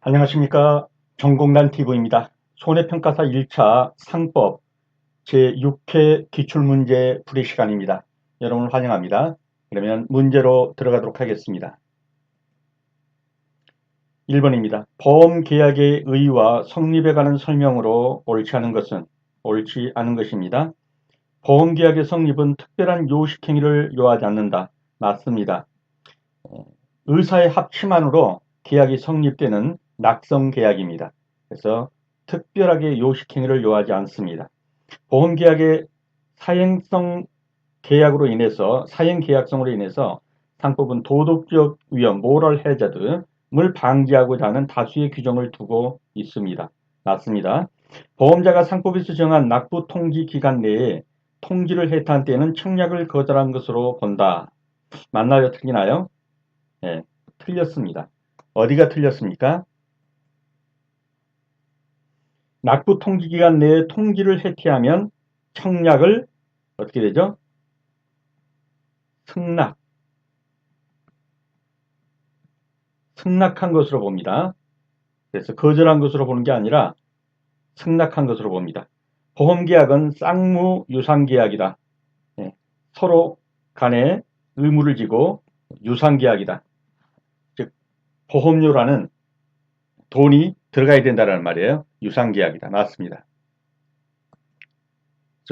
안녕하십니까. 정공단 TV입니다. 손해평가사 1차 상법 제6회 기출문제 풀이 시간입니다. 여러분을 환영합니다. 그러면 문제로 들어가도록 하겠습니다. 1번입니다. 보험계약의 의의와 성립에 관한 설명으로 옳지 않은 것입니다. 보험계약의 성립은 특별한 요식행위를 요하지 않는다. 맞습니다. 의사의 합치만으로 계약이 성립되는 낙성계약입니다. 그래서 특별하게 요식행위를 요하지 않습니다. 보험계약의 사행성 계약으로 인해서 사행계약성으로 인해서 상법은 도덕적 위험, 모럴 해저드를 방지하고자 하는 다수의 규정을 두고 있습니다. 맞습니다. 보험자가 상법에서 정한 납부 통지 기간 내에 통지를 해탄 때에는 청약을 거절한 것으로 본다. 맞나요? 틀리나요? 네, 틀렸습니다. 어디가 틀렸습니까? 납부 통지 기간 내에 통지를 해태하면 청약을 어떻게 되죠? 승낙한 것으로 봅니다. 그래서 거절한 것으로 보는 게 아니라 승낙한 것으로 봅니다. 보험계약은 쌍무 유상계약이다. 네, 서로 간에 의무를 지고 유상계약이다. 즉 보험료라는 돈이 들어가야 된다는 말이에요. 유상계약이다. 맞습니다.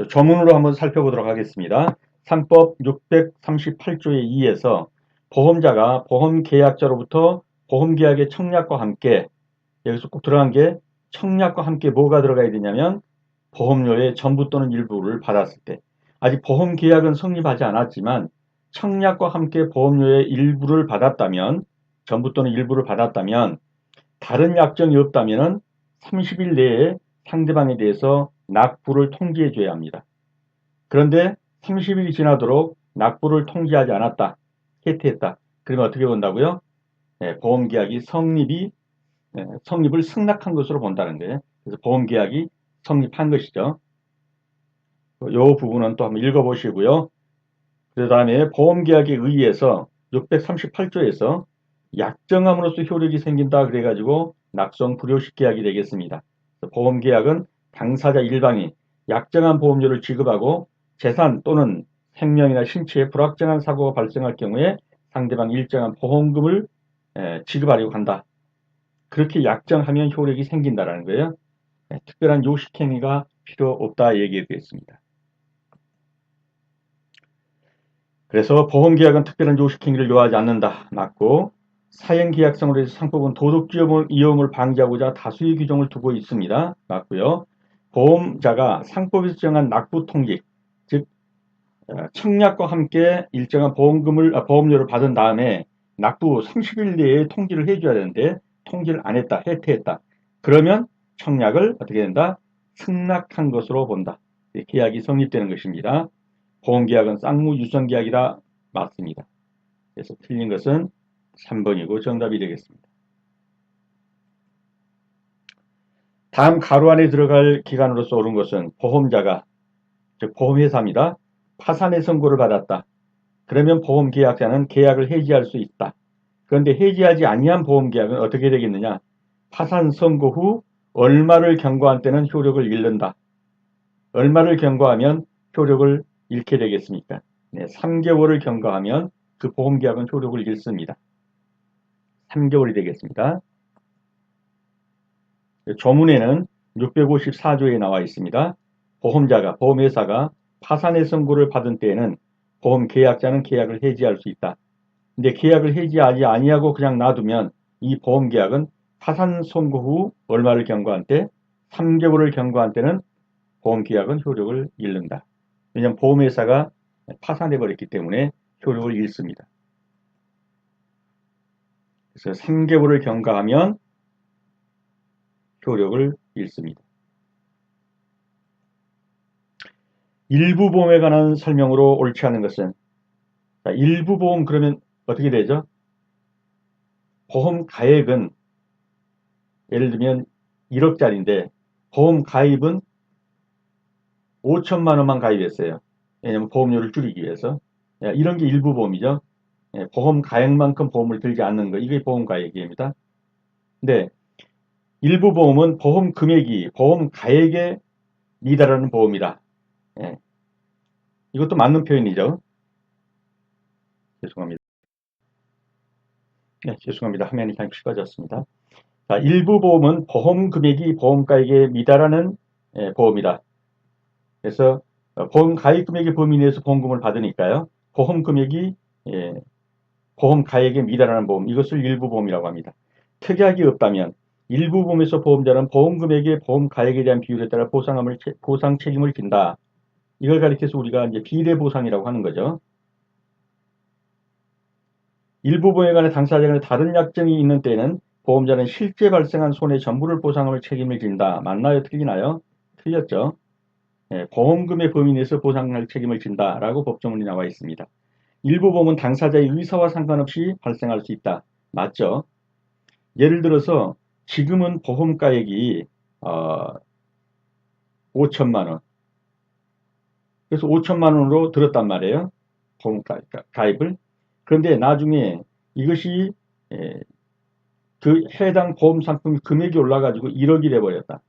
조문으로 한번 살펴보도록 하겠습니다. 상법 638조의 2에서 보험자가 보험계약자로부터 보험계약의 청약과 함께, 여기서 꼭 들어간 게 청약과 함께 뭐가 들어가야 되냐면 보험료의 전부 또는 일부를 받았을 때, 아직 보험계약은 성립하지 않았지만 청약과 함께 보험료의 일부를 받았다면, 전부 또는 일부를 받았다면, 다른 약정이 없다면 30일 내에 상대방에 대해서 납부를 통지해 줘야 합니다. 그런데 30일이 지나도록 납부를 통지하지 않았다. 해태했다. 그러면 어떻게 본다고요? 보험계약이 성립을 승낙한 것으로 본다는 거예요. 그래서 보험계약이 성립한 것이죠. 이 부분은 또 한번 읽어보시고요. 그 다음에 보험계약에 의해서 638조에서 약정함으로써 효력이 생긴다 그래가지고 낙성 불효식 계약이 되겠습니다. 보험계약은 당사자 일방이 약정한 보험료를 지급하고 재산 또는 생명이나 신체에 불확정한 사고가 발생할 경우에 상대방이 일정한 보험금을 지급하려고 한다. 그렇게 약정하면 효력이 생긴다는 거예요. 특별한 요식행위가 필요 없다 얘기했습니다. 그래서 보험계약은 특별한 요식행위를 요하지 않는다. 맞고, 사행계약성으로 해서 상법은 도덕적 위험을 방지하고자 다수의 규정을 두고 있습니다. 맞고요. 보험자가 상법에서 정한 납부통지, 즉 청약과 함께 일정한 보험료를 받은 다음에 납부 30일 내에 통지를 해줘야 되는데 통지를 안 했다, 해태했다. 그러면 청약을 어떻게 된다? 승낙한 것으로 본다. 계약이 성립되는 것입니다. 보험계약은 쌍무 유선계약이라 맞습니다. 그래서 틀린 것은 3번이고 정답이 되겠습니다. 다음 가로 안에 들어갈 기간으로서 옳은 것은 보험자가, 즉 보험회사입니다. 파산의 선고를 받았다. 그러면 보험계약자는 계약을 해지할 수 있다. 그런데 해지하지 아니한 보험계약은 어떻게 되겠느냐? 파산 선고 후 얼마를 경과한 때는 효력을 잃는다. 얼마를 경과하면 효력을 잃게 되겠습니까? 3개월을 경과하면 그 보험계약은 효력을 잃습니다. 3개월이 되겠습니다. 조문에는 654조에 나와 있습니다. 보험회사가 파산의 선고를 받은 때에는 보험계약자는 계약을 해지할 수 있다. 근데 계약을 해지하지 아니하고 그냥 놔두면 이 보험계약은 파산 선고 후 얼마를 경과한 때? 3개월을 경과한 때는 보험계약은 효력을 잃는다. 왜냐하면 보험회사가 파산해버렸기 때문에 효력을 잃습니다. 그래서 3개월을 경과하면 효력을 잃습니다. 일부 보험에 관한 설명으로 옳지 않은 것은, 일부 보험 그러면 어떻게 되죠? 보험 가액은 예를 들면 1억짜리인데 보험 가입은 5천만 원만 가입했어요. 왜냐하면 보험료를 줄이기 위해서. 이런 게 일부 보험이죠. 보험 가액만큼 보험을 들지 않는 거, 이게 보험 가액입니다. 근데 일부 보험은 보험 금액이 보험 가액에 미달하는 보험이다. 예. 이것도 맞는 표현이죠. 죄송합니다. 네, 죄송합니다. 화면이 그냥 넓어졌습니다. 자, 일부 보험은 보험 금액이 보험가액에 미달하는 보험이다. 그래서 보험 가입 금액의 범위 내에서 보험금을 받으니까요. 보험 금액이 보험 가액에 미달하는 보험, 이것을 일부 보험이라고 합니다. 특약이 없다면 일부 보험에서 보험자는 보험 금액의 보험 가액에 대한 비율에 따라 보상 책임을 진다. 이걸 가리켜서 우리가 이제 비례 보상이라고 하는 거죠. 일부 보험에 관해 당사자 간에 다른 약정이 있는 때에는 보험자는 실제 발생한 손해 전부를 보상을 책임을 진다. 맞나요? 틀리나요? 틀렸죠. 보험금의 범위 내에서 보상할 책임을 진다라고 법조문이 나와 있습니다. 일부 보험은 당사자의 의사와 상관없이 발생할 수 있다. 맞죠? 예를 들어서 지금은 보험가액이 5천만 원. 그래서 5천만 원으로 들었단 말이에요. 보험가입을. 그런데 나중에 이것이 그 해당 보험 상품 금액이 올라가지고 1억이 돼버렸다.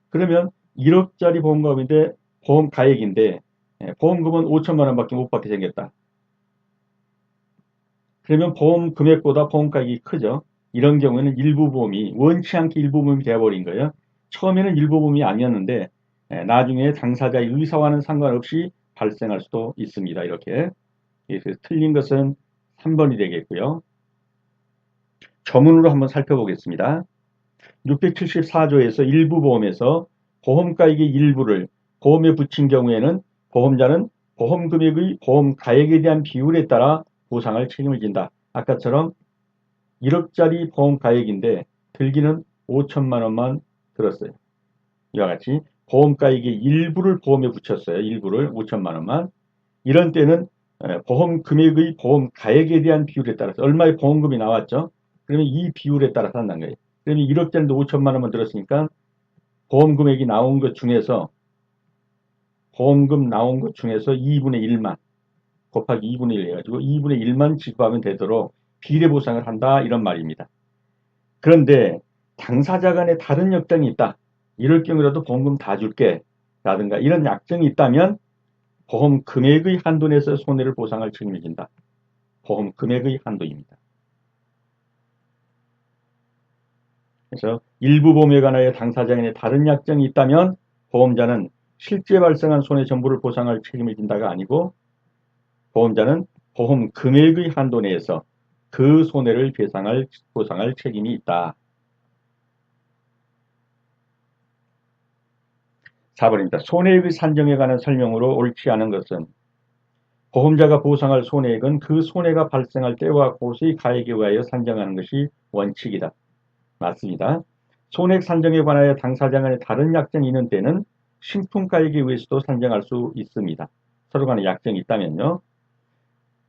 그러면 1억짜리 보험금인데 보험 가액인데 보험금은 5천만 원밖에 못 받게 생겼다. 그러면 보험 금액보다 보험 가액이 크죠. 이런 경우에는 일부 보험이 원치 않게 일부 보험이 되어버린 거예요. 처음에는 일부 보험이 아니었는데 나중에 당사자의 의사와는 상관없이 발생할 수도 있습니다. 이렇게. 그래서 틀린 것은 3번이 되겠고요. 조문으로 한번 살펴보겠습니다. 674조에서 일부 보험에서 보험가액의 일부를 보험에 붙인 경우에는 보험자는 보험 금액의 보험 가액에 대한 비율에 따라 보상할 책임을 진다. 아까처럼 1억짜리 보험 가액인데 들기는 5천만 원만 들었어요. 이와 같이 보험 가액의 일부를 보험에 붙였어요. 일부를 5천만 원만. 이런 때는 보험 금액의 보험 가액에 대한 비율에 따라서 얼마의 보험금이 나왔죠. 그러면 이 비율에 따라서 한다는 거예요. 그러면 1억짜리인데 5천만 원만 들었으니까 보험 금액이 나온 것 중에서 보험금 나온 것 중에서 2분의 1만 곱하기 2분의 1 해가지고 2분의 1만 지급하면 되도록 비례 보상을 한다 이런 말입니다. 그런데 당사자 간에 다른 약정이 있다. 이럴 경우라도 보험금 다 줄게 라든가 이런 약정이 있다면 보험 금액의 한도 내에서 손해를 보상할 책임을 진다. 보험 금액의 한도입니다. 그래서 일부 보험에 관하여 당사자 간에 다른 약정이 있다면 보험자는 실제 발생한 손해 전부를 보상할 책임을 진다가 아니고 보험자는 보험 금액의 한도 내에서 그 손해를 보상할 책임이 있다. 4번입니다. 손해액의 산정에 관한 설명으로 옳지 않은 것은 보험자가 보상할 손해액은 그 손해가 발생할 때와 고수의 가액에 의하여 산정하는 것이 원칙이다. 맞습니다. 손해액 산정에 관하여 당사자 간에 다른 약정이 있는 때는 신품가액에 의해서도 산정할 수 있습니다. 서로 간에 약정이 있다면요.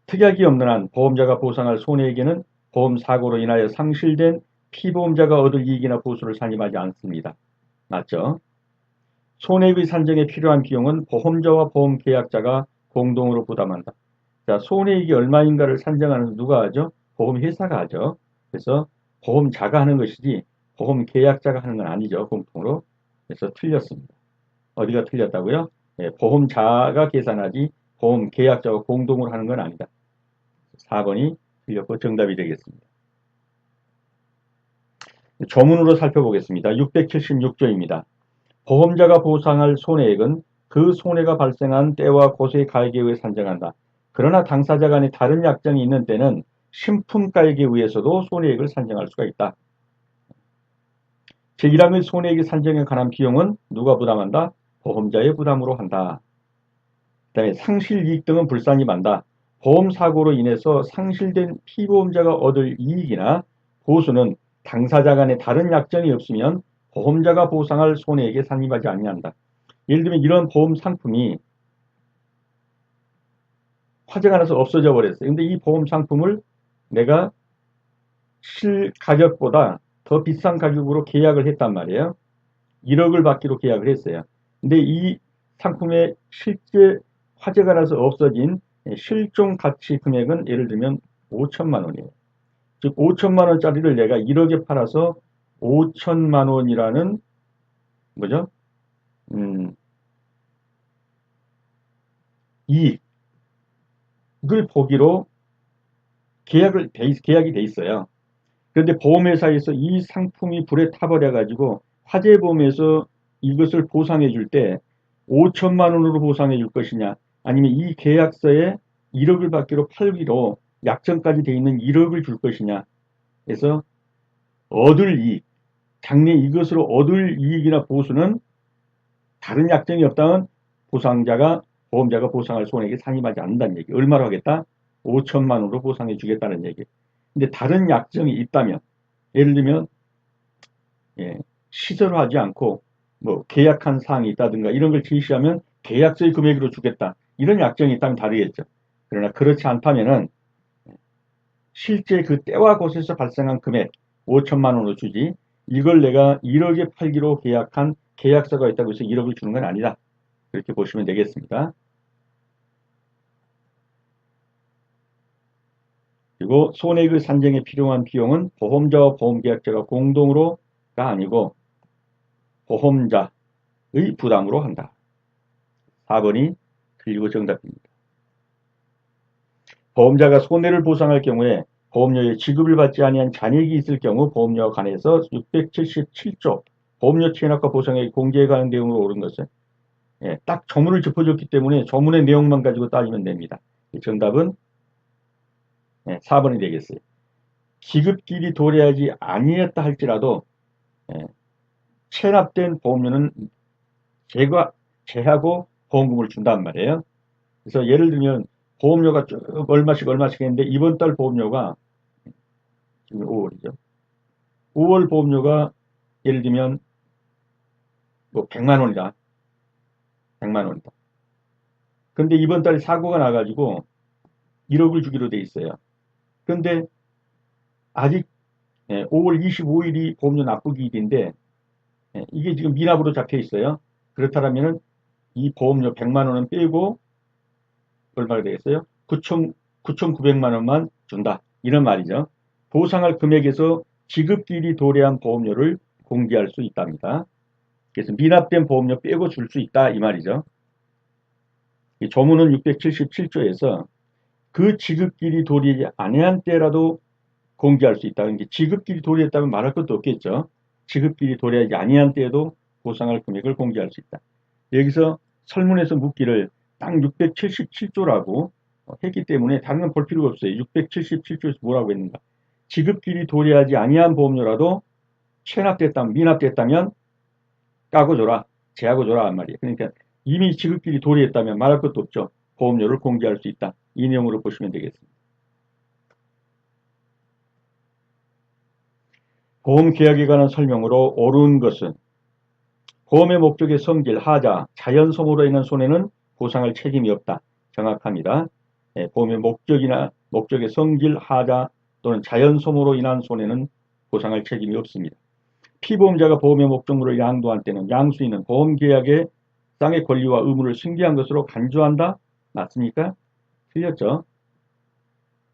특약이 없는 한 보험자가 보상할 손해액에는 보험사고로 인하여 상실된 피보험자가 얻을 이익이나 보수를 산입하지 않습니다. 맞죠? 손해액의 산정에 필요한 비용은 보험자와 보험계약자가 공동으로 부담한다. 자, 손해액이 얼마인가를 산정하는 누가 하죠? 보험회사가 하죠. 그래서 보험자가 하는 것이지 보험계약자가 하는 건 아니죠. 공통으로. 그래서 틀렸습니다. 어디가 틀렸다고요? 보험자가 계산하지 보험계약자와 공동으로 하는 건 아니다. 4번이 틀렸고 정답이 되겠습니다. 조문으로 살펴보겠습니다. 676조입니다. 보험자가 보상할 손해액은 그 손해가 발생한 때와 고수의 가액에 의해 산정한다. 그러나 당사자 간에 다른 약정이 있는 때는 신품가액에 의해서도 손해액을 산정할 수가 있다. 제1항의 손해액의 산정에 관한 비용은 누가 부담한다? 보험자의 부담으로 한다. 그 다음에 상실이익 등은 불산입한다. 보험사고로 인해서 상실된 피보험자가 얻을 이익이나 보수는 당사자 간에 다른 약정이 없으면 보험자가 보상할 손해액에 산입하지 아니한다. 예를 들면 이런 보험 상품이 화재가 나서 없어져 버렸어요. 근데 이 보험 상품을 내가 실 가격보다 더 비싼 가격으로 계약을 했단 말이에요. 1억을 받기로 계약을 했어요. 근데 이 상품의 실제 화재가 나서 없어진 실종 가치 금액은 예를 들면 5천만 원이에요. 즉 5천만 원짜리를 내가 1억에 팔아서 5천만 원이라는 뭐죠? 이익을 보기로 계약이 돼 있어요. 그런데 보험회사에서 이 상품이 불에 타버려 가지고 화재보험에서 이것을 보상해 줄 때 5천만 원으로 보상해 줄 것이냐, 아니면 이 계약서에 1억을 받기로 팔기로 약정까지 돼 있는 1억을 줄 것이냐 해서 얻을 이익, 장래 이것으로 얻을 이익이나 보수는 다른 약정이 없다면 보험자가 보상할 손해액에 상임하지 않는다는 얘기. 얼마로 하겠다? 5천만 원으로 보상해 주겠다는 얘기. 근데 다른 약정이 있다면, 예를 들면 시설을 하지 않고 뭐 계약한 사항이 있다든가 이런 걸 제시하면 계약서의 금액으로 주겠다. 이런 약정이 있다면 다르겠죠. 그러나 그렇지 않다면은 실제 그 때와 곳에서 발생한 금액 5천만 원으로 주지, 이걸 내가 1억에 팔기로 계약한 계약서가 있다고 해서 1억을 주는 건 아니다. 그렇게 보시면 되겠습니다. 그리고 손해그 산정에 필요한 비용은 보험자와 보험계약자가 공동으로가 아니고 보험자의 부담으로 한다. 4번이 틀리고 정답입니다. 보험자가 손해를 보상할 경우에 보험료의 지급을 받지 아니한 잔액이 있을 경우 보험료와 관해서 677조 보험료 체납과 보상액 공제에 관한 내용으로 옳은 것은 딱 조문을 짚어줬기 때문에 조문의 내용만 가지고 따지면 됩니다. 정답은 4번이 되겠어요. 기급길이 도래하지 아니했다 할지라도 체납된 보험료는 제하고 보험금을 준단 말이에요. 그래서 예를 들면 보험료가 쭉 얼마씩 했는데 이번 달 보험료가 지금 5월이죠. 5월 보험료가 예를 들면 뭐 100만 원이다. 100만 원이다. 근데 이번 달에 사고가 나가지고 1억을 주기로 돼 있어요. 그런데 아직 5월 25일이 보험료 납부기일인데 이게 지금 미납으로 잡혀 있어요. 그렇다면 이 보험료 100만 원은 빼고 얼마가 되겠어요? 9,900만 원만 준다. 이런 말이죠. 보상할 금액에서 지급기일이 도래한 보험료를 공개할 수 있답니다. 그래서 미납된 보험료 빼고 줄 수 있다 이 말이죠. 이 조문은 677조에서 그 지급기일이 도래하지 아니한 때라도 공개할 수 있다. 그러니까 지급기일이 도래했다면 말할 것도 없겠죠. 지급기일이 도래하지 아니한 때에도 보상할 금액을 공개할 수 있다. 여기서 설문에서 묻기를 딱 677조라고 했기 때문에 다른 건 볼 필요가 없어요. 677조에서 뭐라고 했는가. 지급기일이 도래하지 아니한 보험료라도 미납됐다면 까고 줘라, 제하고 줘라 한 말이에요. 그러니까 이미 지급기일이 도래했다면 말할 것도 없죠. 보험료를 공개할 수 있다. 이 내용으로 보시면 되겠습니다. 보험계약에 관한 설명으로 옳은 것은 보험의 목적의 성질, 하자, 자연소모로 인한 손해는 보상할 책임이 없다. 정확합니다. 보험의 목적의 성질, 하자 또는 자연소모로 인한 손해는 보상할 책임이 없습니다. 피보험자가 보험의 목적물을 양도한 때는 양수인은 보험계약의 쌍의 권리와 의무를 승계한 것으로 간주한다. 맞습니까? 틀렸죠?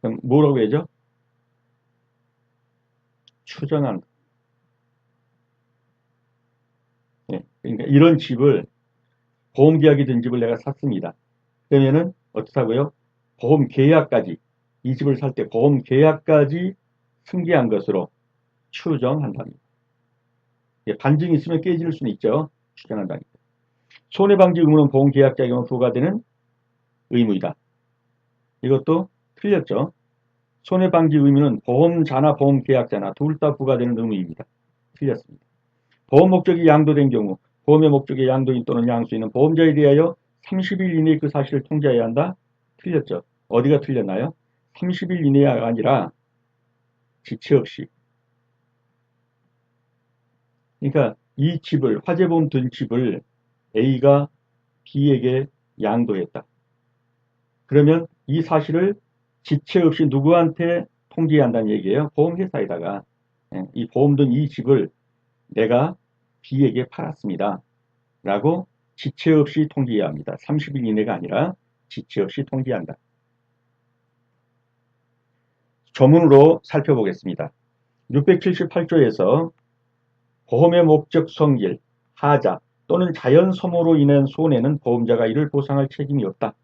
그럼 뭐라고 해야죠? 추정한다. 그러니까 이런 집을 보험계약이 된 집을 내가 샀습니다. 그러면은 어떻다고요? 보험계약까지 이 집을 살 때 보험계약까지 승계한 것으로 추정한답니다. 반증이 있으면 깨질 수는 있죠. 추정한다니까. 손해방지 의무는 보험계약자에게만 부과되는 의무이다. 이것도 틀렸죠. 손해방지 의무는 보험자나 보험계약자나 둘 다 부과되는 의무입니다. 틀렸습니다. 보험 목적이 양도된 경우 보험의 목적의 양도인 또는 양수인은 보험자에 대하여 30일 이내에 그 사실을 통지해야 한다. 틀렸죠. 어디가 틀렸나요? 30일 이내가 아니라 지체 없이. 그러니까 이 집을 화재보험 든 집을 A가 B에게 양도했다. 그러면 이 사실을 지체 없이 누구한테 통지해야 한다는 얘기예요. 보험회사에다가 이 보험 든 이 집을 내가 B에게 팔았습니다. 라고 지체 없이 통지해야 합니다. 30일 이내가 아니라 지체 없이 통지한다. 조문으로 살펴보겠습니다. 678조에서 보험의 목적 성질, 하자 또는 자연 소모로 인한 손해는 보험자가 이를 보상할 책임이 없다.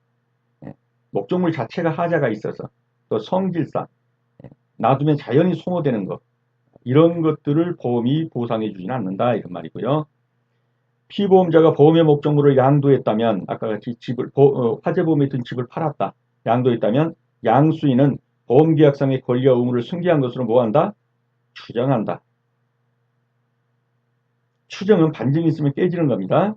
목적물 자체가 하자가 있어서 또 성질상 놔두면 자연히 소모되는 것 이런 것들을 보험이 보상해 주지는 않는다 이런 말이고요. 피보험자가 보험의 목적물을 양도했다면 아까 같이 집을 화재보험에 든 집을 팔았다. 양도했다면 양수인은 보험계약상의 권리와 의무를 승계한 것으로 뭐한다? 추정한다. 추정은 반증이 있으면 깨지는 겁니다.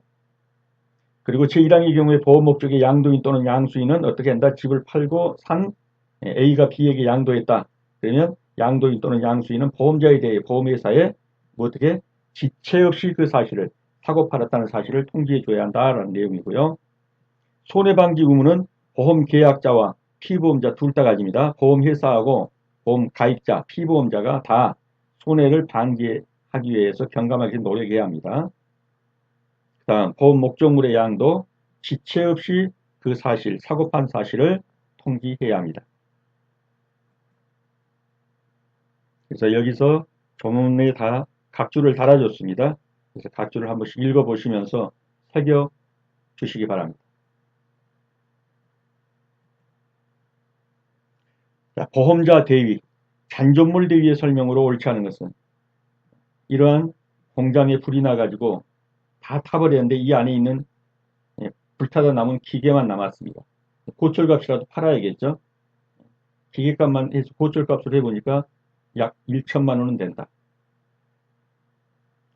그리고 제1항의 경우에 보험 목적의 양도인 또는 양수인은 어떻게 한다? 집을 팔고 산 A가 B에게 양도했다. 그러면 양도인 또는 양수인은 보험자에 대해 보험회사에 뭐 어떻게 지체 없이 그 사실을 사고 팔았다는 사실을 통지해 줘야 한다라는 내용이고요. 손해방지 의무는 보험계약자와 피보험자 둘 다 가집니다. 보험회사하고 보험가입자, 피보험자가 다 손해를 방지하기 위해서 경감하게 노력해야 합니다. 그 다음 보험 목적물의 양도 지체 없이 그 사실, 사고판 사실을 통지해야 합니다. 그래서 여기서 조문에 다 각주를 달아줬습니다. 그래서 각주를 한 번씩 읽어보시면서 새겨 주시기 바랍니다. 자, 보험자 대위, 잔존물 대위의 설명으로 옳지 않은 것은 이러한 공장에 불이 나가지고 다 타버렸는데 이 안에 있는 불타다 남은 기계만 남았습니다. 고철값이라도 팔아야겠죠. 기계값만 해서 고철값을 해보니까 약 1천만 원은 된다.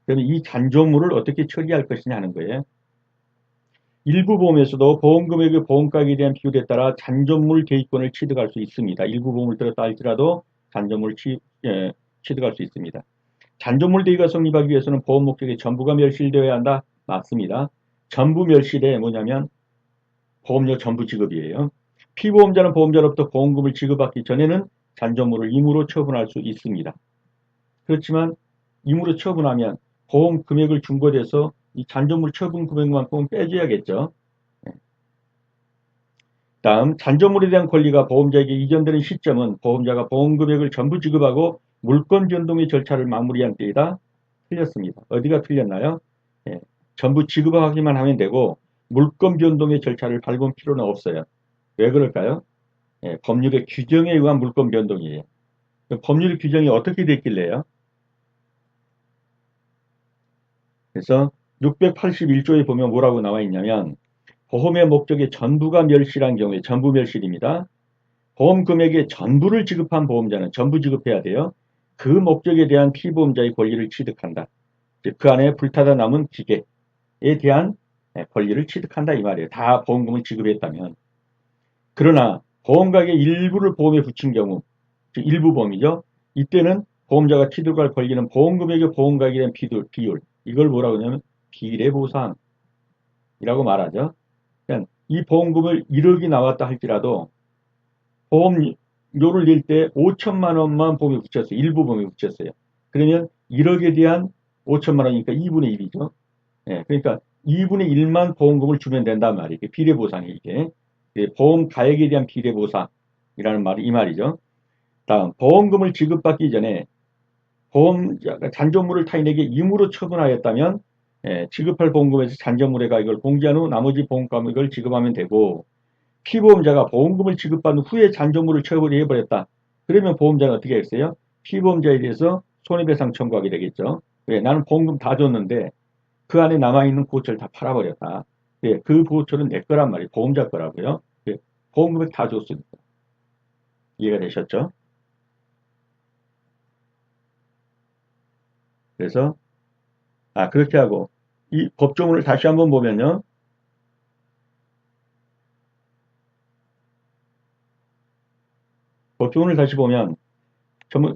그러면 이 잔존물을 어떻게 처리할 것이냐 하는 거예요. 일부 보험에서도 보험금액의 보험가액에 대한 비율에 따라 잔존물 대위권을 취득할 수 있습니다. 일부 보험을 들었다 할지라도 잔존물을 취득할 수 있습니다. 잔존물 대위가 성립하기 위해서는 보험 목적의 전부가 멸실되어야 한다. 맞습니다. 전부 멸실에 뭐냐면 보험료 전부 지급이에요. 피보험자는 보험자로부터 보험금을 지급받기 전에는 잔존물을 임의로 처분할 수 있습니다. 그렇지만 임의로 처분하면 보험 금액을 중과돼서 이 잔존물 처분 금액만큼은 빼줘야겠죠. 다음 잔존물에 대한 권리가 보험자에게 이전되는 시점은 보험자가 보험 금액을 전부 지급하고 물권 변동의 절차를 마무리한 때이다. 틀렸습니다. 어디가 틀렸나요? 전부 지급하기만 하면 되고 물권 변동의 절차를 밟을 필요는 없어요. 왜 그럴까요? 법률의 규정에 의한 물권 변동이에요. 법률 규정이 어떻게 됐길래요? 그래서 681조에 보면 뭐라고 나와 있냐면 보험의 목적의 전부가 멸실한 경우에 전부 멸실입니다. 보험 금액의 전부를 지급한 보험자는 전부 지급해야 돼요. 그 목적에 대한 피보험자의 권리를 취득한다. 그 안에 불타다 남은 기계에 대한 권리를 취득한다 이 말이에요. 다 보험금을 지급했다면. 그러나 보험가액의 일부를 보험에 붙인 경우, 즉 일부 보험이죠. 이때는 보험자가 취득할 권리는 보험금액의 보험가액에 대한 비율 이걸 뭐라고 하냐면 비례보상이라고 말하죠. 그러니까 이 보험금을 1억이 나왔다 할지라도 보험료를 낼 때 5천만 원만 보험에 붙였어요. 일부 보험에 붙였어요. 그러면 1억에 대한 5천만 원이니까 2분의 1이죠. 그러니까 2분의 1만 보험금을 주면 된단 말이에요. 비례보상이 이게. 보험 가액에 대한 비례보상이라는 말이 이 말이죠. 다음 보험금을 지급받기 전에 보험자가 잔존물을 타인에게 임의로 처분하였다면 지급할 보험금에서 잔존물의 가액을 공제한 후 나머지 보험금액을 지급하면 되고 피보험자가 보험금을 지급받은 후에 잔존물을 처분해버렸다. 그러면 보험자는 어떻게 했어요? 피보험자에 대해서 손해배상 청구하게 되겠죠. 왜? 나는 보험금 다 줬는데 그 안에 남아있는 고철 다 팔아버렸다. 예, 그 고철은 내 거란 말이에요. 보험자 거라고요. 예, 보험금액 다 줬으니까. 이해가 되셨죠? 그래서 그렇게 하고 이 법조문을 다시 한번 보면요. 법조문을 다시 보면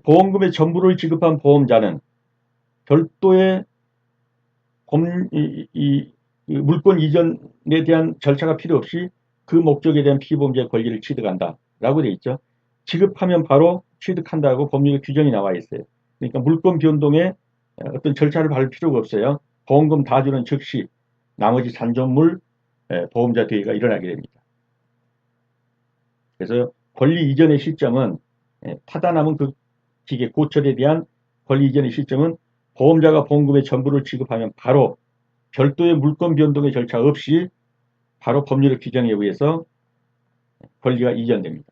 보험금의 전부를 지급한 보험자는 별도의 물권 이전에 대한 절차가 필요 없이 그 목적에 대한 피보험자의 권리를 취득한다. 라고 되어 있죠. 지급하면 바로 취득한다고 법률의 규정이 나와 있어요. 그러니까 물권 변동에 어떤 절차를 밟을 필요가 없어요. 보험금 다 주는 즉시 나머지 잔존물 보험자 대위가 일어나게 됩니다. 그래서 권리 이전의 시점은 타다 남은 그 기계 고철에 대한 권리 이전의 시점은 보험자가 보험금의 전부를 지급하면 바로 별도의 물권 변동의 절차 없이 바로 법률의 규정에 의해서 권리가 이전됩니다.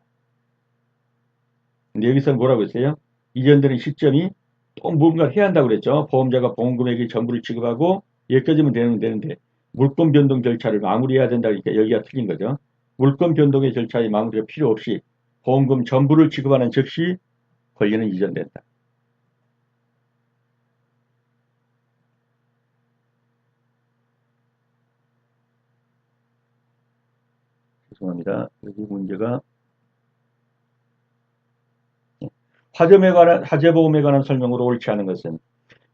근데 여기서 뭐라고 했어요? 이전되는 시점이 또 뭔가 해야 한다고 그랬죠. 보험자가 보험금액의 전부를 지급하고 여기까지면 되는데 물권 변동 절차를 마무리해야 된다. 그러니까 여기가 틀린 거죠. 물권 변동의 절차의 마무리가 필요 없이 보험금 전부를 지급하는 즉시 권리는 이전된다. 죄송합니다. 여기 문제가 화재보험에 관한 설명으로 옳지 않은 것은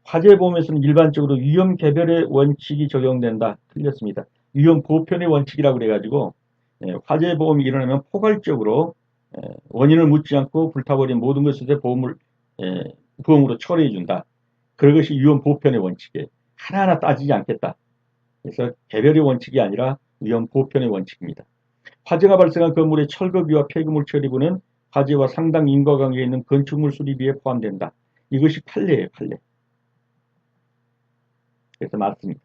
화재보험에서는 일반적으로 위험 개별의 원칙이 적용된다. 틀렸습니다. 위험 보편의 원칙이라고 그래가지고 화재보험이 일어나면 포괄적으로 원인을 묻지 않고 불타버린 모든 것에 대해 보험으로 처리해준다. 그것이 위험 보편의 원칙이에요. 하나하나 따지지 않겠다. 그래서 개별의 원칙이 아니라 위험 보편의 원칙입니다. 화재가 발생한 건물의 철거비와 폐기물 처리부는 화재와 상당 인과관계에 있는 건축물 수리비에 포함된다. 이것이 판례예요, 판례. 그래서 맞습니다.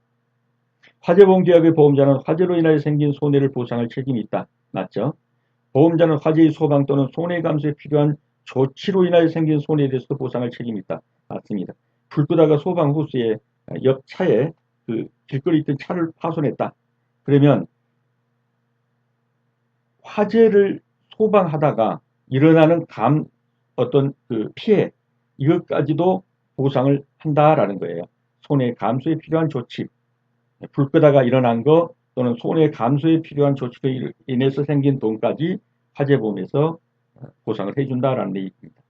화재보험 계약의 보험자는 화재로 인하여 생긴 손해를 보상할 책임이 있다. 맞죠? 보험자는 화재의 소방 또는 손해 감소에 필요한 조치로 인하여 생긴 손해에 대해서도 보상할 책임이 있다. 맞습니다. 불 끄다가 소방 호수에 옆 차에 그 길거리 있던 차를 파손했다. 그러면 화재를 소방하다가 일어나는 어떤 그 피해 이것까지도 보상을 한다라는 거예요. 손해 감소에 필요한 조치, 불 끄다가 일어난 거 또는 손해 감소에 필요한 조치로 인해서 생긴 돈까지 화재보험에서 보상을 해준다라는 얘기입니다.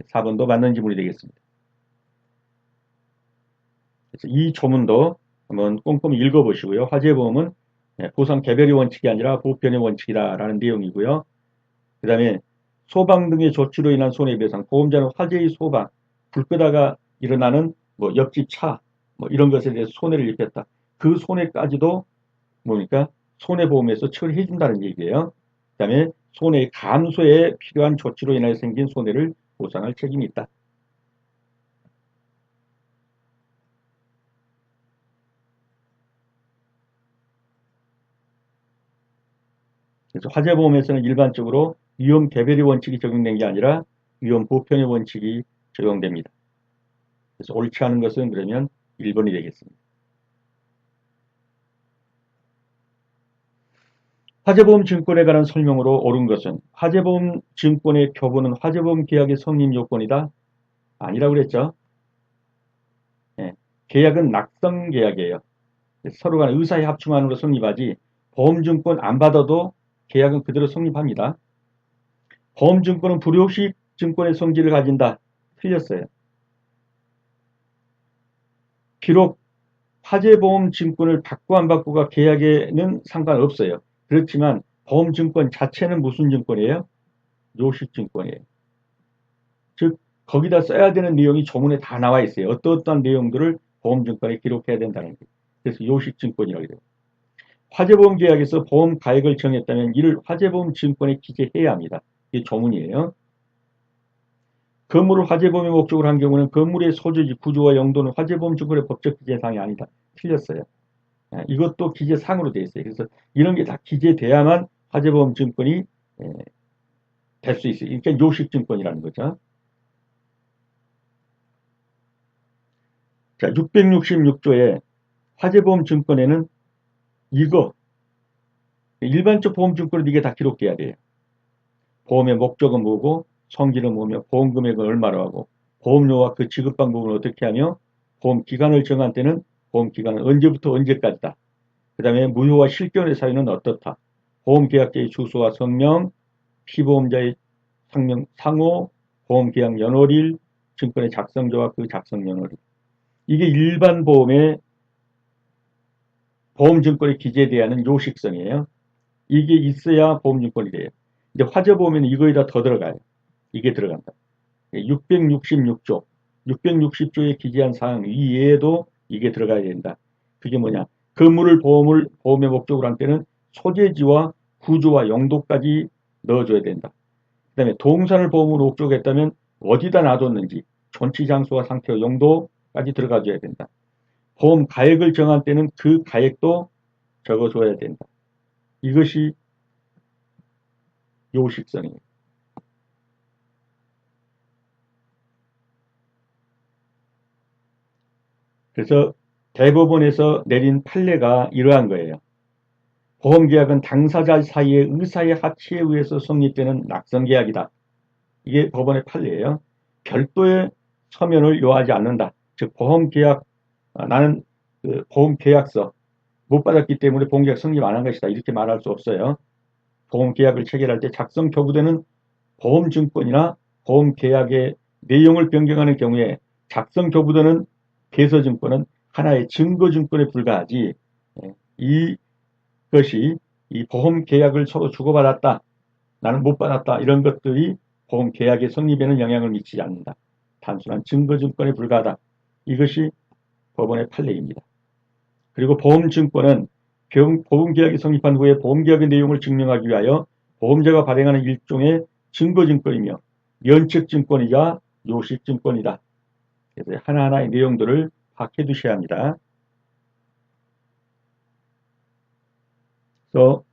4번도 맞는 지문이 되겠습니다. 그래서 이 조문도 한번 꼼꼼히 읽어보시고요. 화재보험은 보상 개별의 원칙이 아니라 보편의 원칙이다라는 내용이고요. 그 다음에 소방 등의 조치로 인한 손해배상, 보험자는 화재의 소방, 불 끄다가 일어나는 뭐 옆집 차, 뭐 이런 것에 대해서 손해를 입혔다. 그 손해까지도 뭡니까? 손해보험에서 처리해 준다는 얘기예요. 그 다음에 손해 감소에 필요한 조치로 인하여 생긴 손해를 보상할 책임이 있다. 그래서 화재보험에서는 일반적으로 위험 개별의 원칙이 적용된 게 아니라 위험 보편의 원칙이 적용됩니다. 그래서 옳지 않은 것은 그러면 1번이 되겠습니다. 화재보험 증권에 관한 설명으로 옳은 것은 화재보험 증권의 표본은 화재보험 계약의 성립 요건이다? 아니라고 그랬죠. 예, 계약은 낙성 계약이에요. 서로 간 의사의 합충안으로 성립하지 보험증권 안 받아도 계약은 그대로 성립합니다. 보험증권은 불효식 증권의 성질을 가진다. 틀렸어요. 비록 화재보험 증권을 받고 안 받고가 계약에는 상관없어요. 그렇지만 보험증권 자체는 무슨 증권이에요? 요식증권이에요. 즉 거기다 써야 되는 내용이 조문에 다 나와 있어요. 어떠한 내용들을 보험증권에 기록해야 된다는 거예요. 그래서 요식증권이라고 해요. 화재보험 계약에서 보험 가액을 정했다면 이를 화재보험 증권에 기재해야 합니다. 이게 조문이에요. 건물을 화재보험의 목적으로 한 경우는 건물의 소재지 구조와 용도는 화재보험 증권의 법적 기재사항이 아니다. 틀렸어요. 이것도 기재사항으로 되어 있어요. 그래서 이런 게 다 기재돼야만 화재보험 증권이 될 수 있어요. 그러니까 요식증권이라는 거죠. 자, 666조에 화재보험 증권에는 이거 일반적 보험증권은 이게 다 기록돼야 돼요. 보험의 목적은 뭐고 성질은 뭐며 보험 금액은 얼마로 하고 보험료와 그 지급 방법은 어떻게 하며 보험 기간을 정한 때는 보험 기간은 언제부터 언제까지다. 그 다음에 무효와 실견의 사유는 어떻다. 보험계약자의 주소와 성명, 피보험자의 상호, 보험계약 연월일, 증권의 작성자와 그 작성 연월일. 이게 일반 보험의 보험증권에 기재되어야 하는 요식성이에요. 이게 있어야 보험증권이 돼요. 근데 화재보험에는 이거에다 더 들어가요. 이게 들어간다. 666조, 660조에 기재한 사항 이외에도 이게 들어가야 된다. 그게 뭐냐? 건물을 보험의 목적으로 한 때는 소재지와 구조와 용도까지 넣어줘야 된다. 그 다음에 동산을 보험으로 목적으로 했다면 어디다 놔뒀는지, 존치 장소와 상태와 용도, 들어가줘야 된다. 보험 가액을 정할 때는 그 가액도 적어줘야 된다. 이것이 요식성이에요. 그래서 대법원에서 내린 판례가 이러한 거예요. 보험계약은 당사자 사이의 의사의 합치에 의해서 성립되는 낙선계약이다. 이게 법원의 판례예요. 별도의 서면을 요하지 않는다. 즉 보험계약, 나는 그 보험계약서 못 받았기 때문에 보험계약 성립 안 한 것이다. 이렇게 말할 수 없어요. 보험계약을 체결할 때 작성 교부되는 보험증권이나 보험계약의 내용을 변경하는 경우에 작성 교부되는 배서증권은 하나의 증거증권에 불과하지. 이것이 이 보험계약을 서로 주고받았다, 나는 못 받았다, 이런 것들이 보험계약의 성립에는 영향을 미치지 않는다. 단순한 증거증권에 불과하다. 이것이 법원의 판례입니다. 그리고 보험증권은 보험계약이 성립한 후에 보험계약의 내용을 증명하기 위하여 보험자가 발행하는 일종의 증거증권이며 면책증권이자 요식증권이다. 그래서 하나하나의 내용들을 파악해 두셔야 합니다. 그래서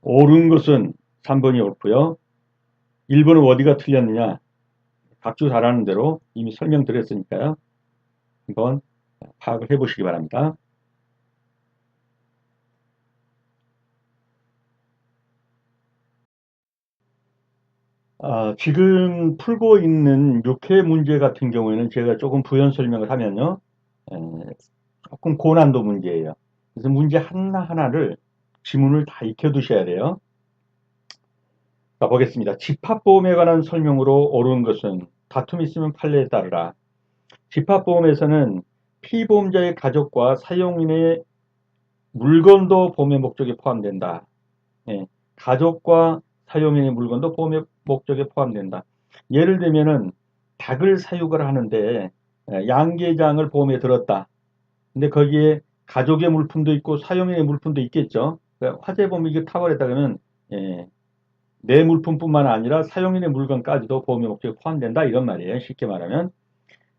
옳은 것은 3번이 옳고요. 1번은 어디가 틀렸느냐? 각주 잘하는 대로 이미 설명드렸으니까요. 한번 파악을 해보시기 바랍니다. 지금 풀고 있는 6회 문제 같은 경우에는 제가 조금 부연 설명을 하면요. 조금 고난도 문제예요. 그래서 문제 하나하나를 지문을 다 익혀두셔야 돼요. 자, 보겠습니다. 집합보험에 관한 설명으로 옳은 것은 다툼이 있으면 판례에 따르라. 집합보험에서는 피보험자의 가족과 사용인의 물건도 보험의 목적에 포함된다. 예, 가족과 사용인의 물건도 보험의 목적에 포함된다. 예를 들면은 닭을 사육을 하는데 양계장을 보험에 들었다. 근데 거기에 가족의 물품도 있고 사용인의 물품도 있겠죠. 그러니까 화재보험 이게 타버렸다 그러면 예, 내 물품뿐만 아니라 사용인의 물건까지도 보험의 목적에 포함된다 이런 말이에요. 쉽게 말하면.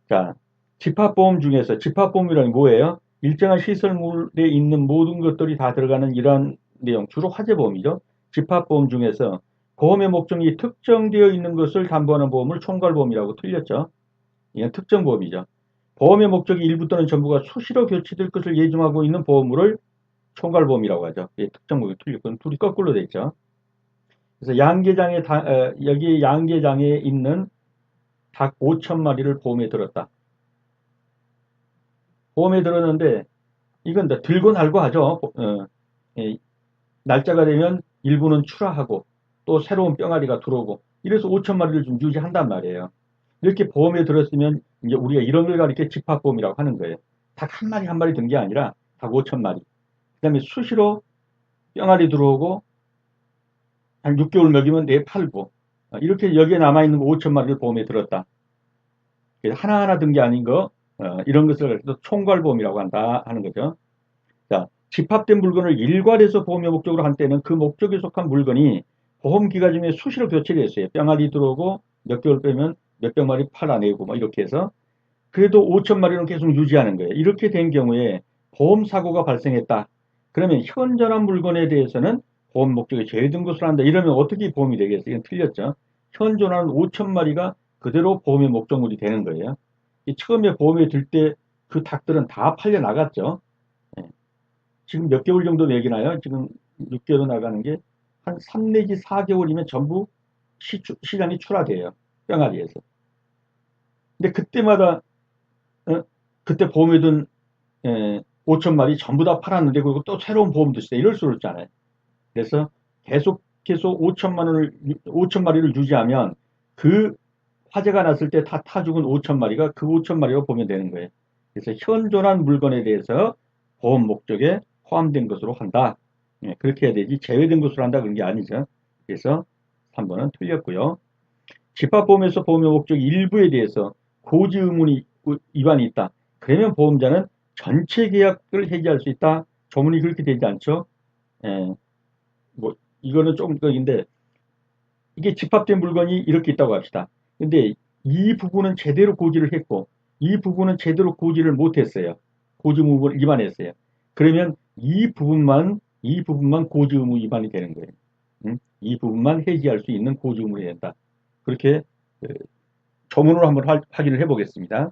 자, 집합보험 중에서 집합보험이란 뭐예요? 일정한 시설물에 있는 모든 것들이 다 들어가는 이러한 내용, 주로 화재보험이죠. 집합보험 중에서 보험의 목적이 특정되어 있는 것을 담보하는 보험을 총괄보험이라고 틀렸죠. 이건 특정보험이죠. 보험의 목적이 일부 또는 전부가 수시로 교체될 것을 예정하고 있는 보험을 총괄보험이라고 하죠. 특정보험이 틀렸고 둘이 거꾸로 돼 있죠. 그래서 여기 양계장에 있는 닭 5천 마리를 보험에 들었다. 보험에 들었는데 이건 들고 날고 하죠. 예, 날짜가 되면 일부는 출하하고 또 새로운 병아리가 들어오고 이래서 5천 마리를 좀 유지한단 말이에요. 이렇게 보험에 들었으면 이제 우리가 이런 걸 가리켜 집합보험이라고 하는 거예요. 닭 한 마리 한 마리 든 게 아니라 닭 5천 마리. 그다음에 수시로 병아리 들어오고 한 6개월 먹이면 내 팔고 이렇게 여기에 남아있는 거 5천 마리를 보험에 들었다. 하나하나 든 게 아닌 거 이런 것을 총괄보험이라고 한다 하는 거죠. 자, 집합된 물건을 일괄해서 보험의 목적으로 한 때는 그 목적에 속한 물건이 보험 기간 중에 수시로 교체를 했어요. 병아리 들어오고 몇 개월 빼면 몇백 마리 팔아내고 뭐 이렇게 해서 그래도 5천 마리는 계속 유지하는 거예요. 이렇게 된 경우에 보험 사고가 발생했다. 그러면 현존한 물건에 대해서는 보험 목적에 제외된 것으로 한다. 이러면 어떻게 보험이 되겠어요? 이건 틀렸죠. 현존하는 5천 마리가 그대로 보험의 목적물이 되는 거예요. 처음에 보험에 들 때 그 닭들은 다 팔려 나갔죠. 예. 지금 몇 개월 정도 매기나요? 지금 6개월 나가는 게 한 3 내지 4개월이면 전부 시간이 출하돼요. 병아리에서. 근데 그때마다 그때 보험에 든 5천 마리 전부 다 팔았는데 그리고 또 새로운 보험도 있어요. 이럴 수 없잖아요. 그래서 계속해서 5천 마리를 유지하면 그 화재가 났을 때 다 타 죽은 5천 마리가 그 5천 마리로 보면 되는 거예요. 그래서 현존한 물건에 대해서 보험 목적에 포함된 것으로 한다. 그렇게 해야 되지 제외된 것으로 한다 그런 게 아니죠. 그래서 3번은 틀렸고요. 집합보험에서 보험의 목적 일부에 대해서 고지 의문이 위반이 있다. 그러면 보험자는 전체 계약을 해지할 수 있다. 조문이 그렇게 되지 않죠. 예, 뭐 이거는 조금 인데 이게 집합된 물건이 이렇게 있다고 합시다. 근데 이 부분은 제대로 고지를 했고 이 부분은 제대로 고지를 못했어요. 고지 의무 위반했어요. 그러면 이 부분만 고지 의무 위반이 되는 거예요. 이 부분만 해지할 수 있는 고지 의무가 된다. 그렇게 조문으로 한번 확인을 해보겠습니다.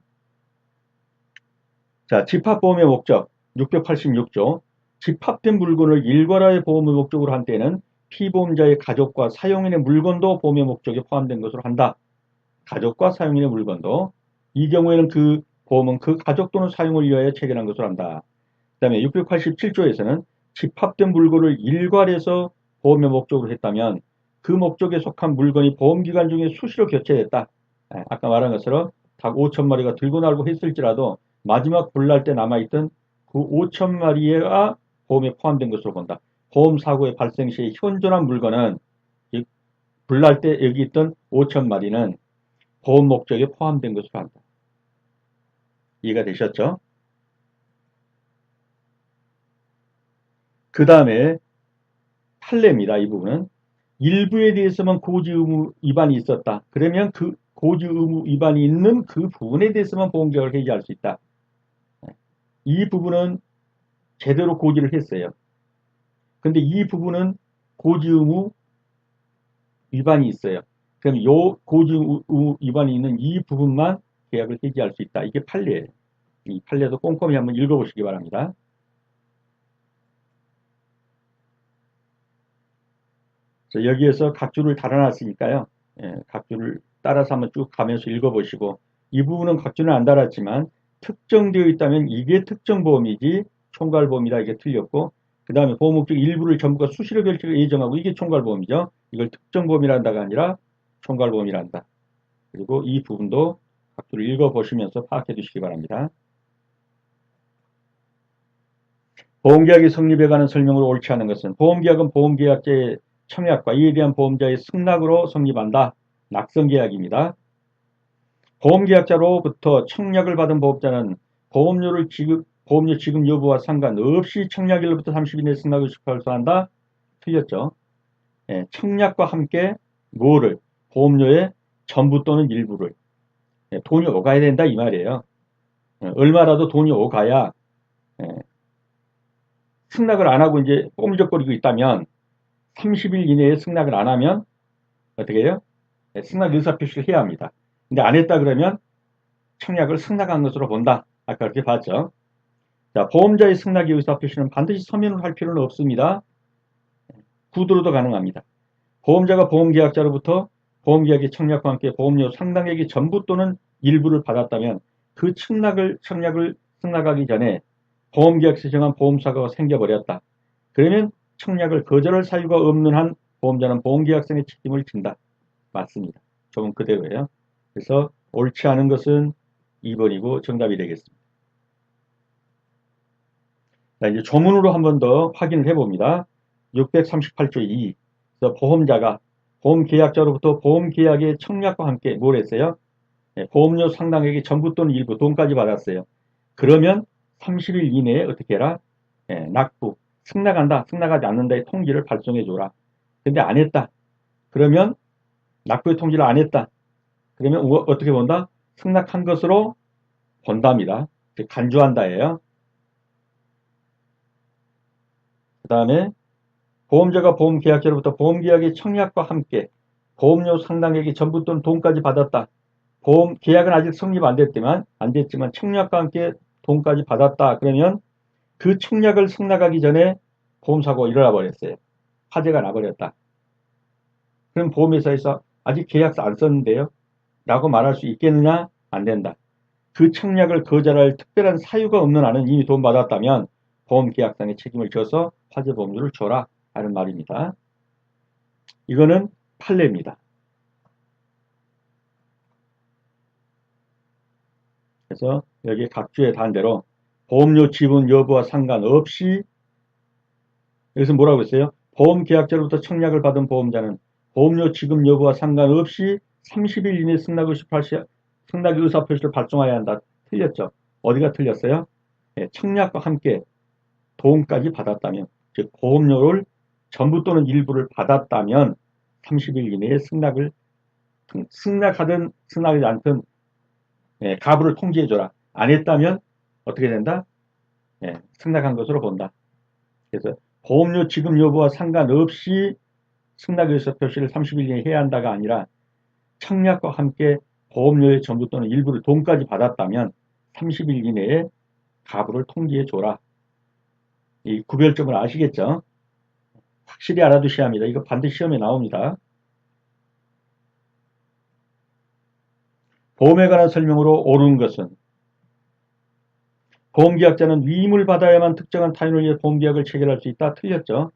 자, 집합보험의 목적 686조 집합된 물건을 일괄화의 보험의 목적으로 한 때는 피보험자의 가족과 사용인의 물건도 보험의 목적에 포함된 것으로 한다. 가족과 사용인의 물건도 이 경우에는 그 보험은 그 가족 또는 사용을 위하여 체결한 것으로 한다. 그 다음에 687조에서는 집합된 물건을 일괄해서 보험의 목적으로 했다면 그 목적에 속한 물건이 보험기간 중에 수시로 교체됐다. 아까 말한 것처럼 닭 5,000마리가 들고 날고 했을지라도 마지막 불날 때 남아있던 그 5,000마리가 보험에 포함된 것으로 본다. 보험사고의 발생 시에 현존한 물건은 불날 때 여기 있던 5,000마리는 보험 목적에 포함된 것으로 한다. 이해가 되셨죠? 그 다음에 판례입니다. 이 부분은 일부에 대해서만 고지 의무 위반이 있었다. 그러면 그 고지 의무 위반이 있는 그 부분에 대해서만 보험계약을 해지할 수 있다. 이 부분은 제대로 고지를 했어요. 근데 이 부분은 고지 의무 위반이 있어요. 그럼 요 고지 의무 위반이 있는 이 부분만 계약을 해지할 수 있다. 이게 판례예요. 이 판례도 꼼꼼히 한번 읽어보시기 바랍니다. 여기에서 각주를 달아놨으니까요. 각주를 따라서 한번 쭉 가면서 읽어보시고 이 부분은 각주는 안 달았지만 특정되어 있다면 이게 특정보험이지 총괄보험이다 이게 틀렸고 그 다음에 보험 목적 일부를 전부가 수시로 결제를 예정하고 이게 총괄보험이죠. 이걸 특정보험이란다가 아니라 총괄보험이란다. 그리고 이 부분도 각주를 읽어보시면서 파악해 두시기 바랍니다. 보험계약이 성립에 관한 설명으로 옳지 않은 것은 보험계약은 보험계약자의 청약과 이에 대한 보험자의 승낙으로 성립한다. 낙선계약입니다. 보험계약자로부터 청약을 받은 보험자는 보험료 지급 여부와 상관없이 청약일로부터 30일 내 승낙을 발송한다. 틀렸죠. 청약과 함께 뭐를? 보험료의 전부 또는 일부를. 돈이 오가야 된다 이 말이에요. 얼마라도 돈이 오가야 승낙을 안 하고 이제 꼬물적거리고 있다면 30일 이내에 승낙을 안 하면 어떻게 해요? 승낙 의사표시를 해야 합니다. 근데 안 했다 그러면 청약을 승낙한 것으로 본다. 아까 그렇게 봤죠. 자, 보험자의 승낙 의사표시는 반드시 서면으로 할 필요는 없습니다. 구두로도 가능합니다. 보험자가 보험계약자로부터 보험계약의 청약과 함께 보험료 상당액의 전부 또는 일부를 받았다면 그 청약을 승낙하기 전에 보험계약서 정한 보험사고가 생겨버렸다. 그러면 청약을 거절할 사유가 없는 한 보험자는 보험계약상의 책임을 진다. 맞습니다. 조금 그대로예요. 그래서 옳지 않은 것은 2번이고 정답이 되겠습니다. 자, 이제 조문으로 한 번 더 확인을 해봅니다. 638조 2. 그래서 보험자가 보험계약자로부터 보험계약의 청약과 함께 뭘 했어요? 보험료 상당액의 전부 또는 일부 돈까지 받았어요. 그러면 30일 이내에 어떻게 해라? 납부, 승낙한다, 승낙하지 않는다의 통지를 발송해줘라. 근데 안 했다. 그러면 납부의 통지를 안 했다. 그러면 어떻게 본다? 승낙한 것으로 본답니다. 간주한다예요. 그 다음에 보험자가 보험계약자로부터 보험계약의 청약과 함께 보험료 상당액의 전부 또는 돈까지 받았다. 계약은 아직 성립 안 됐지만 청약과 함께 돈까지 받았다. 그러면 그 청약을 승낙하기 전에 보험사고가 일어나 버렸어요. 화재가 나버렸다. 그럼 보험회사에서 아직 계약서 안 썼는데요? 라고 말할 수 있겠느냐? 안 된다. 그 청약을 거절할 특별한 사유가 없는 한은 이미 돈 받았다면 보험계약상의 책임을 져서 화재보험료를 줘라 하는 말입니다. 이거는 판례입니다. 그래서 여기 각주의 단대로 보험료 지분 여부와 상관없이 여기서 뭐라고 했어요? 보험계약자로부터 청약을 받은 보험자는 보험료 지급 여부와 상관없이 30일 이내 승낙 의사표시를 발송해야 한다. 틀렸죠? 어디가 틀렸어요? 청약과 함께 도움까지 받았다면, 즉 보험료를 전부 또는 일부를 받았다면 30일 이내에 승낙하든 승낙하지 않든 가부를 통지해줘라. 안 했다면 어떻게 된다? 승낙한 것으로 본다. 그래서 보험료 지급 여부와 상관없이 승낙의사 표시를 30일 이내에 해야 한다가 아니라 청약과 함께 보험료의 전부 또는 일부를 돈까지 받았다면 30일 이내에 가부를 통지해줘라. 이 구별점을 아시겠죠? 확실히 알아두셔야 합니다. 이거 반드시 시험에 나옵니다. 보험에 관한 설명으로 옳은 것은 보험계약자는 위임을 받아야만 특정한 타인을 위해 보험계약을 체결할 수 있다. 틀렸죠.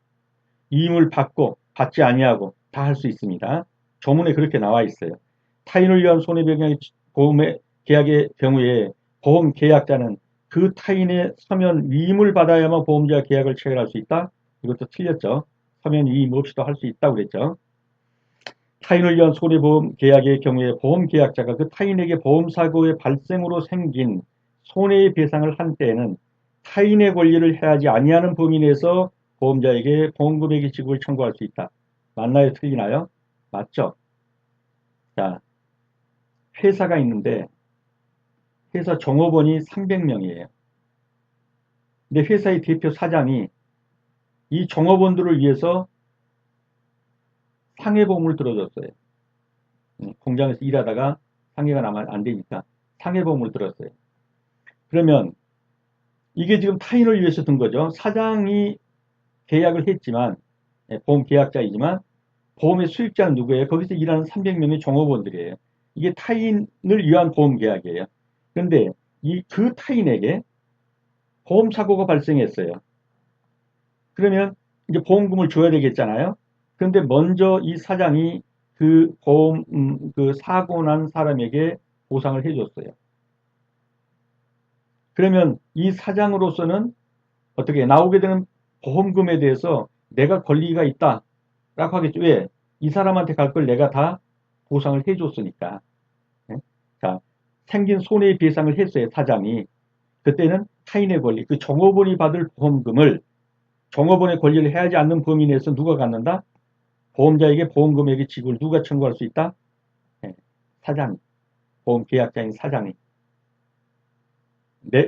위임을 받고 받지 아니하고 다 할 수 있습니다. 조문에 그렇게 나와 있어요. 타인을 위한 손해배상의 보험의 계약의 경우에 보험계약자는 그 타인의 서면 위임을 받아야만 보험자 계약을 체결할 수 있다. 이것도 틀렸죠. 서면 위임 없이도 할 수 있다고 그랬죠. 타인을 위한 손해보험 계약의 경우에 보험계약자가 그 타인에게 보험사고의 발생으로 생긴 손해의 배상을 한 때에는 타인의 권리를 해하지 아니하는 범위 내에서 보험자에게 보험금액의 지급을 청구할 수 있다. 맞나요? 틀리나요? 맞죠? 자, 회사가 있는데 회사 종업원이 300명이에요. 근데 회사의 대표 사장이 이 종업원들을 위해서 상해보험을 들어줬어요. 공장에서 일하다가 상해가 나면 안 되니까 상해보험을 들었어요. 그러면 이게 지금 타인을 위해서 든 거죠. 사장이 계약을 했지만 보험 계약자이지만 보험의 수익자는 누구예요? 거기서 일하는 300명의 종업원들이에요. 이게 타인을 위한 보험 계약이에요. 그런데 그 타인에게 보험 사고가 발생했어요. 그러면 이제 보험금을 줘야 되겠잖아요. 그런데 먼저 이 사장이 그 보험 그 사고 난 사람에게 보상을 해줬어요. 그러면 이 사장으로서는 어떻게 나오게 되는 보험금에 대해서 내가 권리가 있다라고 하겠죠. 왜? 이 사람한테 갈 걸 내가 다 보상을 해줬으니까. 자, 생긴 손해배상을 했어요, 사장이. 그때는 타인의 권리, 그 종업원이 받을 보험금을 종업원의 권리를 해하지 않는 범위 내에서 누가 갖는다? 보험자에게 보험금액의 지급을 누가 청구할 수 있다? 사장이. 보험계약자인 사장이.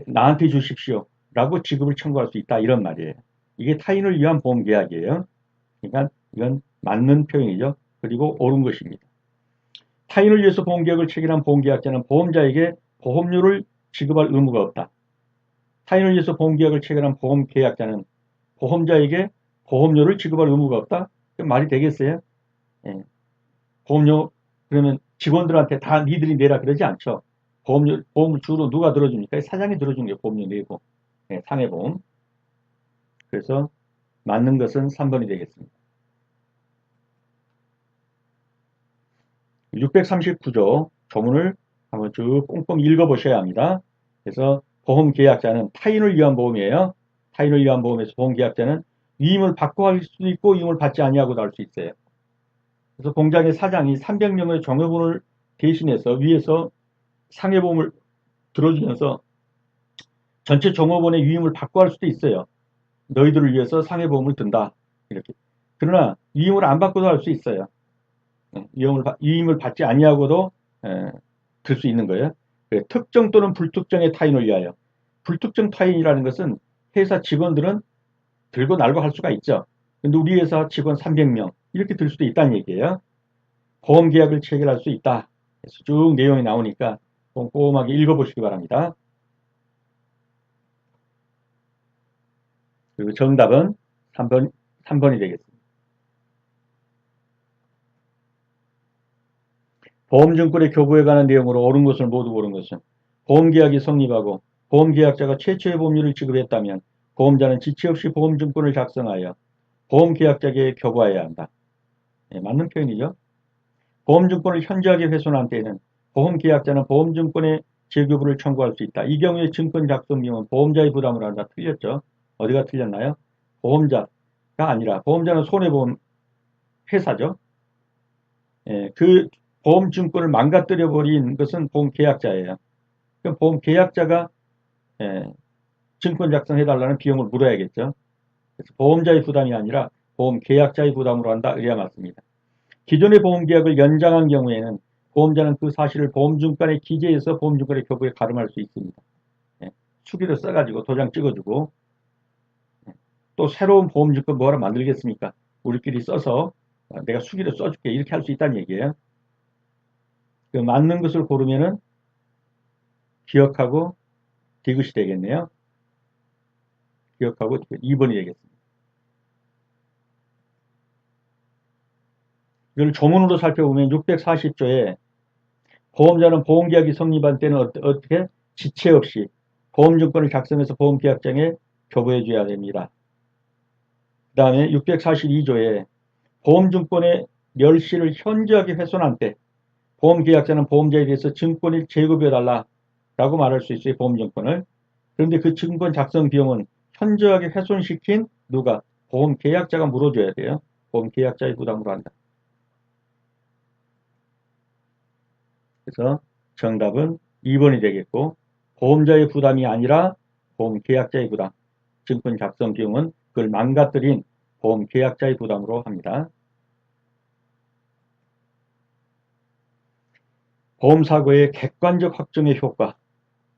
나한테 주십시오. 라고 지급을 청구할 수 있다. 이런 말이에요. 이게 타인을 위한 보험계약이에요. 그러니까 이건 맞는 표현이죠. 그리고 옳은 것입니다. 타인을 위해서 보험계약을 체결한 보험계약자는 보험자에게 보험료를 지급할 의무가 없다. 타인을 위해서 보험계약을 체결한 보험계약자는 보험자에게 보험료를 지급할 의무가 없다? 말이 되겠어요? 예. 보험료 그러면 직원들한테 다 니들이 내라 그러지 않죠. 보험을 주로 누가 들어줍니까? 사장이 들어주는 게 보험료 내고 상해보험. 그래서 맞는 것은 3번이 되겠습니다. 639조 조문을 한번 쭉 꼼꼼히 읽어보셔야 합니다. 그래서 보험계약자는 타인을 위한 보험이에요. 타인을 위한 보험에서 보험계약자는 위임을 받고 할 수도 있고 위임을 받지 아니하고도 할 수 있어요. 그래서 공장의 사장이 300명의 종업원을 대신해서 위에서 상해보험을 들어주면서 전체 종업원의 위임을 받고 할 수도 있어요. 너희들을 위해서 상해보험을 든다. 이렇게. 그러나 위임을 안 받고도 할 수 있어요. 위임을 받지 아니하고도 들 수 있는 거예요. 특정 또는 불특정의 타인을 위하여. 불특정 타인이라는 것은 회사 직원들은 들고 날고 할 수가 있죠. 근데 우리 회사 직원 300명 이렇게 들 수도 있다는 얘기예요. 보험계약을 체결할 수 있다. 그래서 쭉 내용이 나오니까 꼼꼼하게 읽어보시기 바랍니다. 그리고 정답은 3번이 되겠습니다. 보험증권의 교부에 관한 내용으로 옳은 것을 모두 옳은 것은 보험계약이 성립하고 보험계약자가 최초의 보험료를 지급했다면 보험자는 지체 없이 보험증권을 작성하여 보험계약자에게 교부해야 한다. 맞는 표현이죠. 보험증권을 현저하게 훼손한 때에는 보험계약자는 보험증권의 재교부를 청구할 수 있다. 이 경우에 증권 작성 비용은 보험자의 부담을 한다. 틀렸죠. 어디가 틀렸나요? 보험자가 아니라 보험자는 손해보험 회사죠. 그 보험증권을 망가뜨려 버린 것은 보험계약자예요. 그럼 보험계약자가 증권 작성해달라는 비용을 물어야겠죠. 그래서 보험자의 부담이 아니라 보험계약자의 부담으로 한다. 의뢰가 맞습니다. 기존의 보험계약을 연장한 경우에는 보험자는 그 사실을 보험증권에 기재해서 보험증권의 교부에 가름할 수 있습니다. 예, 수기로 써가지고 도장 찍어주고, 또 새로운 보험증권 뭐하러 만들겠습니까? 우리끼리 써서 내가 수기로 써줄게 이렇게 할 수 있다는 얘기예요. 그 맞는 것을 고르면은 기억하고 디귿이 되겠네요. 기억하고 2번이 되겠습니다. 이걸 조문으로 살펴보면 640조에 보험자는 보험계약이 성립한 때는 어떻게 지체 없이 보험증권을 작성해서 보험계약장에 교부해 줘야 됩니다. 그 다음에 642조에 보험증권의 멸실을 현저하게 훼손한 때 보험계약자는 보험자에 대해서 증권을 제급해달라 라고 말할 수 있어요. 보험증권을. 그런데 그 증권 작성 비용은 현저하게 훼손시킨 누가? 보험계약자가 물어줘야 돼요. 보험계약자의 부담으로 한다. 그래서 정답은 2번이 되겠고, 보험자의 부담이 아니라 보험계약자의 부담. 증권 작성 비용은 그걸 망가뜨린 보험계약자의 부담으로 합니다. 보험사고의 객관적 확정의 효과에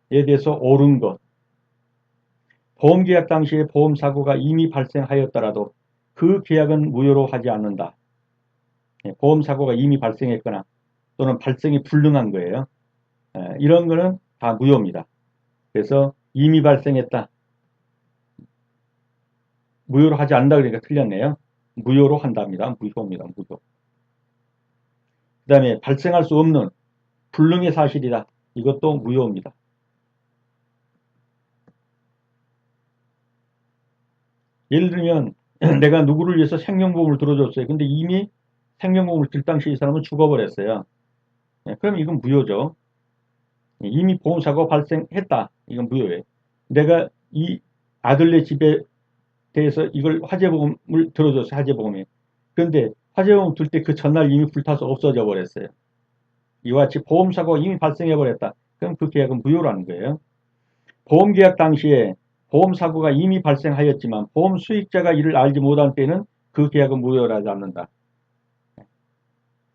대해서 옳은 것. 보험계약 당시에 보험사고가 이미 발생하였더라도 그 계약은 무효로 하지 않는다. 보험사고가 이미 발생했거나 또는 발생이 불능한 거예요. 이런 거는 다 무효입니다. 그래서 이미 발생했다. 무효로 하지 않는다 그러니까 틀렸네요. 무효로 한답니다. 무효입니다. 무효. 그 다음에 발생할 수 없는 불능의 사실이다. 이것도 무효입니다. 예를 들면 내가 누구를 위해서 생명보험을 들어줬어요. 근데 이미 생명보험을 들 당시 이 사람은 죽어버렸어요. 그럼 이건 무효죠. 이미 보험사고가 발생했다. 이건 무효예요. 내가 이 아들네 집에 대해서 이걸 화재보험을 들어줬어요. 화재보험에. 그런데 화재보험 들 때 그 전날 이미 불타서 없어져 버렸어요. 이와 같이 보험사고가 이미 발생해 버렸다. 그럼 그 계약은 무효라는 거예요. 보험계약 당시에 보험사고가 이미 발생하였지만 보험 수익자가 이를 알지 못한 때는 그 계약은 무효하지 않는다.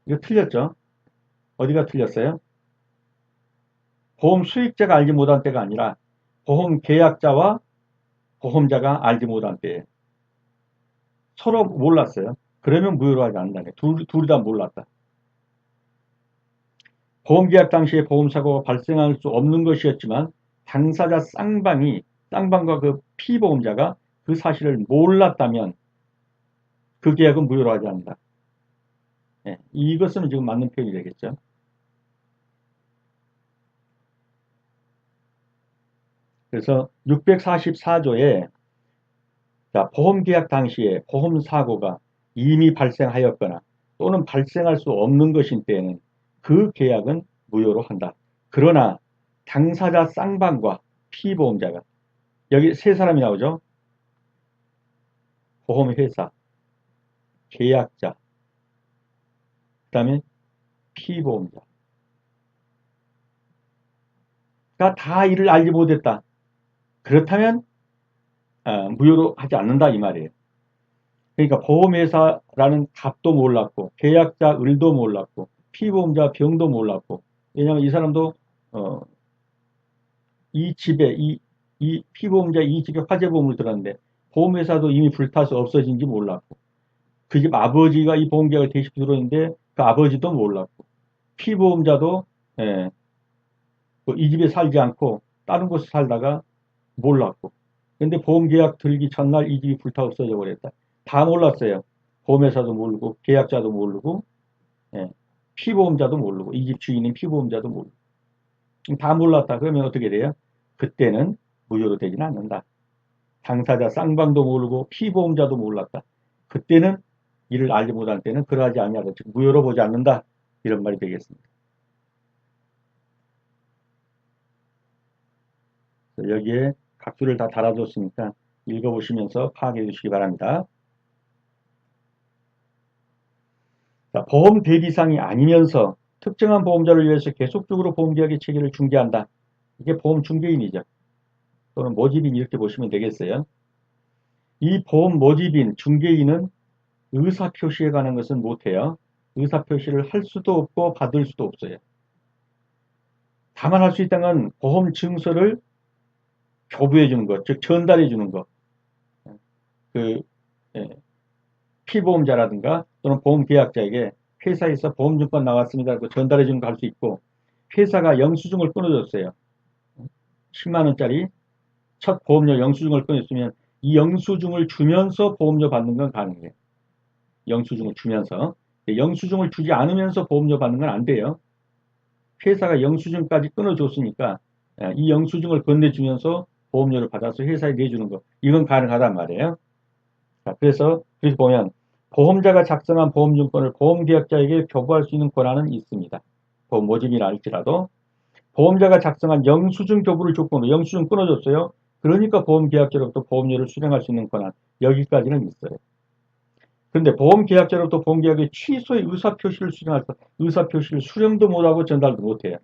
이거 틀렸죠? 어디가 틀렸어요? 보험 수익자가 알지 못한 때가 아니라 보험 계약자와 보험자가 알지 못한 때에 서로 몰랐어요. 그러면 무효로 하지 않는다. 둘이 다 몰랐다. 보험계약 당시에 보험사고가 발생할 수 없는 것이었지만 당사자 쌍방과 그 피보험자가 그 사실을 몰랐다면 그 계약은 무효로 하지 않는다. 이것은 지금 맞는 표현이 되겠죠. 그래서 644조에 보험계약 당시에 보험사고가 이미 발생하였거나 또는 발생할 수 없는 것인 때에는 그 계약은 무효로 한다. 그러나 당사자 쌍방과 피보험자가 여기 세 사람이 나오죠. 보험회사, 계약자, 그 다음에 피보험자가 다 이를 알지 못했다. 그렇다면 무효로 하지 않는다 이 말이에요. 그러니까 보험회사라는 값도 몰랐고 계약자 을도 몰랐고 피보험자 병도 몰랐고 왜냐하면 이 사람도 이 집에 이 피보험자 이 집에 화재보험을 들었는데 보험회사도 이미 불타서 없어진지 몰랐고 그 집 아버지가 이 보험계약을 대신 들어있는데 그 아버지도 몰랐고 피보험자도 이 집에 살지 않고 다른 곳에 살다가 몰랐고 근데 보험계약 들기 전날 이 집이 불타 없어져 버렸다. 다 몰랐어요. 보험회사도 모르고 계약자도 모르고 피보험자도 모르고 이 집 주인인 피보험자도 모르고 다 몰랐다. 그러면 어떻게 돼요? 그때는 무효로 되지는 않는다. 당사자 쌍방도 모르고 피보험자도 몰랐다. 그때는 이를 알지 못한 때는 그러하지 아니하다. 즉 무효로 보지 않는다. 이런 말이 되겠습니다. 여기에 각주를 다 달아줬으니까 읽어보시면서 파악해 주시기 바랍니다. 자, 보험 대리상이 아니면서 특정한 보험자를 위해서 계속적으로 보험계약의 체계를 중개한다. 이게 보험 중개인이죠. 또는 모집인 이렇게 보시면 되겠어요. 이 보험 모집인, 중개인은 의사표시에 관한 것은 못해요. 의사표시를 할 수도 없고 받을 수도 없어요. 다만 할 수 있다는 건 보험 증서를 교부해 주는 것, 즉 전달해 주는 것. 그 예, 피보험자라든가 또는 보험계약자에게 회사에서 보험증권 나왔습니다. 고 전달해 주는 거 할 수 있고, 회사가 영수증을 끊어줬어요. 10만 원짜리 첫 보험료 영수증을 끊었으면 이 영수증을 주면서 보험료 받는 건 가능해요. 영수증을 주면서. 영수증을 주지 않으면서 보험료 받는 건 안 돼요. 회사가 영수증까지 끊어줬으니까 이 영수증을 건네주면서 보험료를 받아서 회사에 내주는 거, 이건 가능하단 말이에요. 자, 그래서 보면 보험자가 작성한 보험증권을 보험계약자에게 교부할 수 있는 권한은 있습니다. 보험 모집이라 할지라도 보험자가 작성한 영수증 교부를 조건으로 영수증 끊어줬어요. 그러니까 보험계약자로부터 보험료를 수령할 수 있는 권한, 여기까지는 있어요. 그런데 보험계약자로부터 보험계약의 취소의 의사표시를 수령할 때 의사표시를 수령도 못하고 전달도 못해요.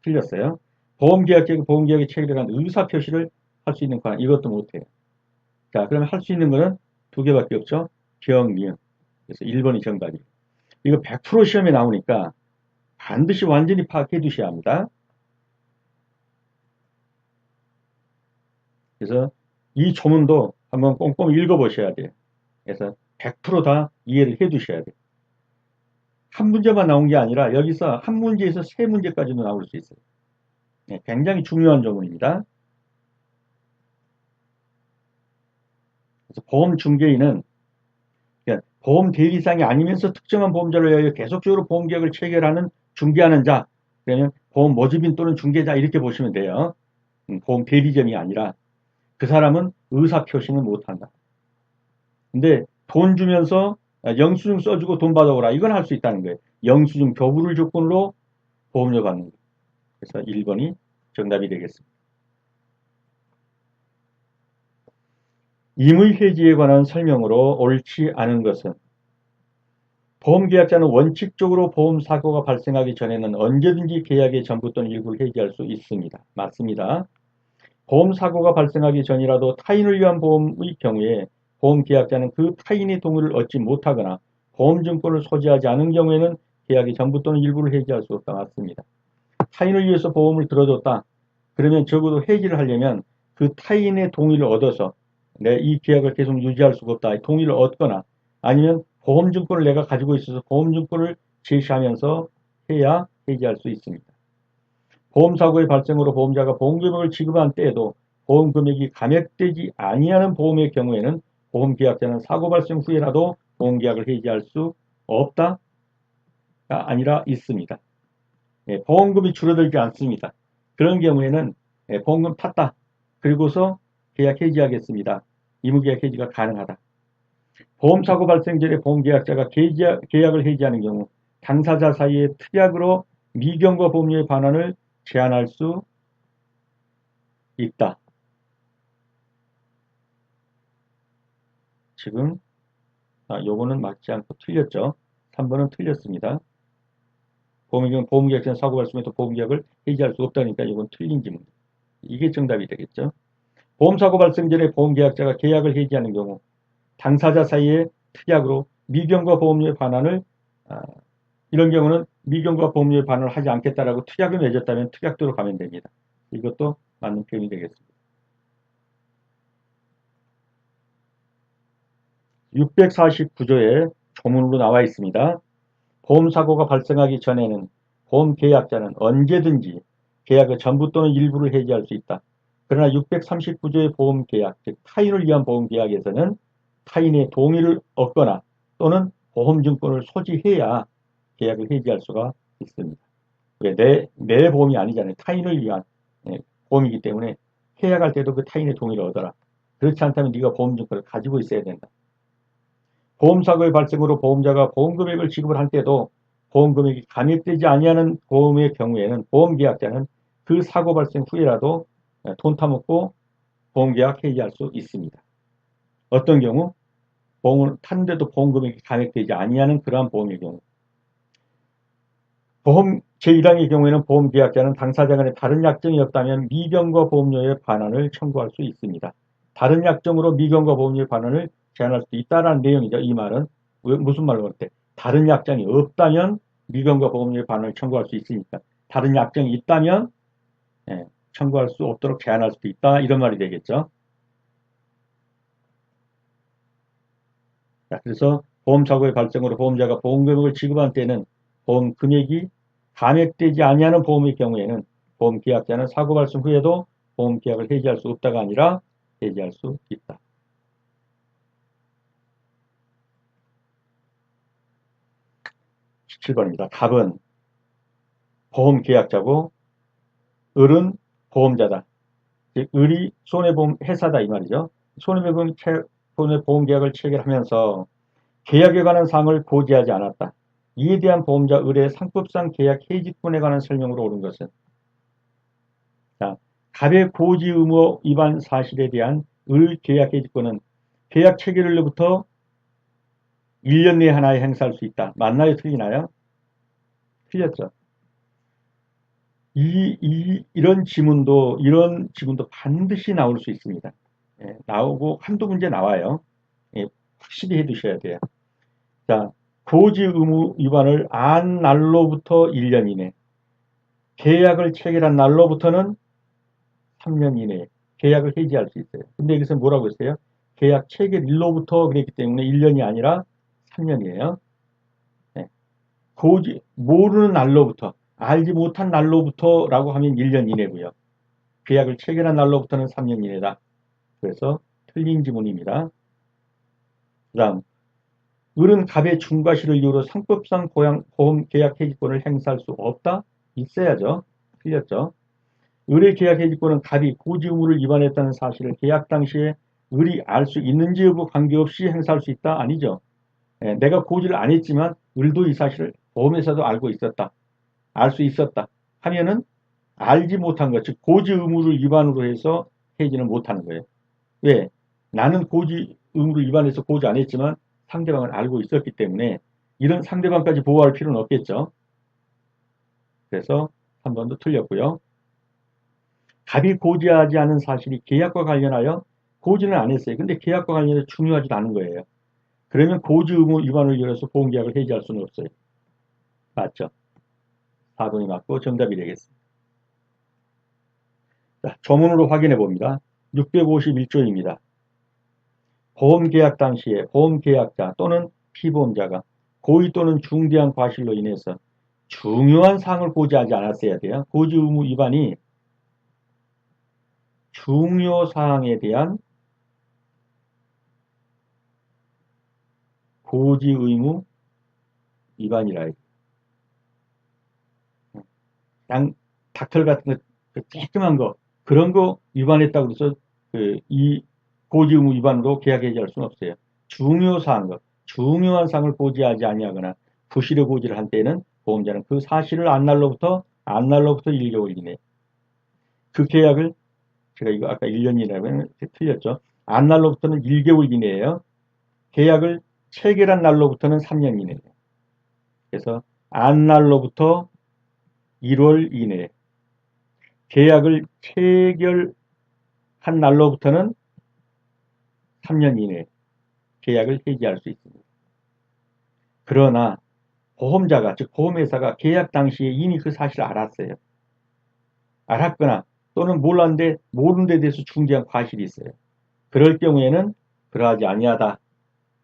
틀렸어요. 보험계약자에게 보험계약에 체결한 의사표시를 할 수 있는 권한, 이것도 못해요. 자, 그러면 할 수 있는 거는 두 개밖에 없죠. 기억, 미음. 그래서 1번이 정답이에요. 이거 100% 시험에 나오니까 반드시 완전히 파악해 두셔야 합니다. 그래서 이 조문도 한번 꼼꼼히 읽어보셔야 돼요. 그래서 100%다 이해를 해 두셔야 돼요. 한 문제만 나온 게 아니라 여기서 한 문제에서 세 문제까지도 나올 수 있어요. 네, 굉장히 중요한 조문입니다. 그래서 보험 중개인은 보험 대리상이 아니면서 특정한 보험자를 위하여 계속적으로 보험계약을 체결하는 중개하는 자, 그러면 보험 모집인 또는 중개자 이렇게 보시면 돼요. 보험 대리점이 아니라 그 사람은 의사표시는 못한다. 근데 돈 주면서 영수증 써주고 돈 받아오라, 이건 할 수 있다는 거예요. 영수증 교부를 조건으로 보험료 받는 거예요. 그래서 1번이 정답이 되겠습니다. 임의해지에 관한 설명으로 옳지 않은 것은 보험계약자는 원칙적으로 보험사고가 발생하기 전에는 언제든지 계약의 전부 또는 일부를 해지할 수 있습니다. 맞습니다. 보험사고가 발생하기 전이라도 타인을 위한 보험의 경우에 보험계약자는 그 타인의 동의를 얻지 못하거나 보험증권을 소지하지 않은 경우에는 계약의 전부 또는 일부를 해지할 수 없다. 맞습니다. 타인을 위해서 보험을 들어줬다. 그러면 적어도 해지를 하려면 그 타인의 동의를 얻어서 내 이 계약을 계속 유지할 수가 없다. 동의를 얻거나 아니면 보험증권을 내가 가지고 있어서 보험증권을 제시하면서 해야 해지할 수 있습니다. 보험사고의 발생으로 보험자가 보험금액을 지급한 때에도 보험금액이 감액되지 아니하는 보험의 경우에는 보험계약자는 사고 발생 후에라도 보험계약을 해지할 수 없다가 아니라 있습니다. 보험금이 줄어들지 않습니다. 그런 경우에는 보험금 탔다. 그리고서 계약 해지하겠습니다. 의무계약 해지가 가능하다. 보험사고 발생 전에 보험계약자가 계약을 해지하는 경우 당사자 사이에 특약으로 미경과 보험료의 반환을 제한할 수 있다. 지금 요거는 맞지 않고 틀렸죠. 3번은 틀렸습니다. 보험계약자는 사고 발생 후에도 보험계약을 해지할 수 없다니까 이건 틀린 질문. 이게 정답이 되겠죠. 보험사고 발생 전에 보험계약자가 계약을 해지하는 경우 당사자 사이에 특약으로 미경과 보험료의 반환을 이런 경우는 미경과 보험료의 반환을 하지 않겠다라고 특약을 맺었다면 특약도로 가면 됩니다. 이것도 맞는 표현이 되겠습니다. 649조에 조문으로 나와 있습니다. 보험사고가 발생하기 전에는 보험계약자는 언제든지 계약의 전부 또는 일부를 해지할 수 있다. 그러나 639조의 보험계약, 즉 타인을 위한 보험계약에서는 타인의 동의를 얻거나 또는 보험증권을 소지해야 계약을 해지할 수가 있습니다. 내 보험이 아니잖아요. 타인을 위한 보험이기 때문에 계약할 때도 그 타인의 동의를 얻어라. 그렇지 않다면 네가 보험증권을 가지고 있어야 된다. 보험사고의 발생으로 보험자가 보험금액을 지급을 할 때도 보험금액이 감액되지 아니하는 보험의 경우에는 보험계약자는 그 사고 발생 후에라도 돈 타먹고 보험계약 해지할 수 있습니다. 어떤 경우? 보험을 탔는데도 보험금액이 감액되지 아니하는 그러한 보험의 경우. 보험 제1항의 경우에는 보험계약자는 당사자 간에 다른 약정이 없다면 미경과 보험료의 반환을 청구할 수 있습니다. 다른 약정으로 미경과 보험료의 반환을 제한할 수도 있다는 내용이죠. 이 말은 무슨 말로 할 때? 다른 약정이 없다면 미금과 보험료의 반환을 청구할 수 있으니까 다른 약정이 있다면 청구할 수 없도록 제한할 수도 있다 이런 말이 되겠죠. 자, 그래서 보험사고의 발생으로 보험자가 보험금액을 지급한 때는 보험 금액이 감액되지 아니하는 보험의 경우에는 보험계약자는 사고 발생 후에도 보험계약을 해지할 수 없다가 아니라 해지할 수 있다. 17번입니다. 답은 보험계약자고 을은 보험자다. 즉 을이 손해보험 회사다 이 말이죠. 손해보험계약을 체결하면서 계약에 관한 사항을 고지하지 않았다. 이에 대한 보험자 을의 상법상 계약 해지권에 관한 설명으로 옳은 것은 자, 갑의 고지 의무 위반 사실에 대한 을 계약 해지권은 계약 체결일로부터 1년 내에 하나에 행사할 수 있다. 맞나요? 틀리나요? 틀렸죠. 이런 지문도 반드시 나올 수 있습니다. 나오고 한두 문제 나와요. 확실히 해두셔야 돼요. 자, 고지 의무 위반을 안 날로부터 1년 이내, 계약을 체결한 날로부터는 3년 이내에 계약을 해지할 수 있어요. 근데 여기서 뭐라고 했어요? 계약 체결일로부터 그랬기 때문에 1년이 아니라 3년이에요. 고지 모르는 날로부터 알지 못한 날로부터라고 하면 1년 이내고요. 계약을 체결한 날로부터는 3년 이내다. 그래서 틀린 지문입니다. 그 다음 을은 갑의 중과실을 이유로 상법상 보험 계약 해지권을 행사할 수 없다? 있어야죠. 틀렸죠. 을의 계약 해지권은 갑이 고지 의무를 위반했다는 사실을 계약 당시에 을이 알 수 있는지 여부 관계없이 행사할 수 있다? 아니죠. 내가 고지를 안 했지만 을도 이 사실을 보험회사도 알고 있었다. 알 수 있었다. 하면은 알지 못한 것, 즉 고지 의무를 위반으로 해서 해지는 못하는 거예요. 왜? 나는 고지 의무를 위반해서 고지 안 했지만 상대방은 알고 있었기 때문에 이런 상대방까지 보호할 필요는 없겠죠. 그래서 3번도 틀렸고요. 갑이 고지하지 않은 사실이 계약과 관련하여 고지는 안 했어요. 근데 계약과 관련해서 중요하지도 않은 거예요. 그러면 고지 의무 위반을 이유해서 보험계약을 해지할 수는 없어요. 맞죠? 4번이 맞고 정답이 되겠습니다. 자, 조문으로 확인해 봅니다. 651조입니다. 보험계약 당시에 보험계약자 또는 피보험자가 고의 또는 중대한 과실로 인해서 중요한 사항을 고지하지 않았어야 돼요. 고지 의무 위반이 중요 사항에 대한 고지 의무 위반이라 해요. 그냥 닥털 같은 거, 쬐끔한 거, 그런 거 위반했다고 해서 이 고지 의무 위반으로 계약 해지할 수는 없어요. 중요 사항, 중요한 사항을 고지하지 아니하거나 부실의 고지를 한 때에는 보험자는 그 사실을 안 날로부터 1개월 이내 그 계약을 제가 이거 아까 1년이라면 틀렸죠. 안 날로부터는 1개월 이내예요. 계약을 체결한 날로부터는 3년 이내예요. 그래서 안 날로부터 1월 이내 계약을 체결한 날로부터는 3년 이내 계약을 해지할 수 있습니다. 그러나 보험자가 즉 보험회사가 계약 당시에 이미 그 사실을 알았어요. 알았거나 또는 몰랐는데 모르는 데 대해서 중대한 과실이 있어요. 그럴 경우에는 그러하지 아니하다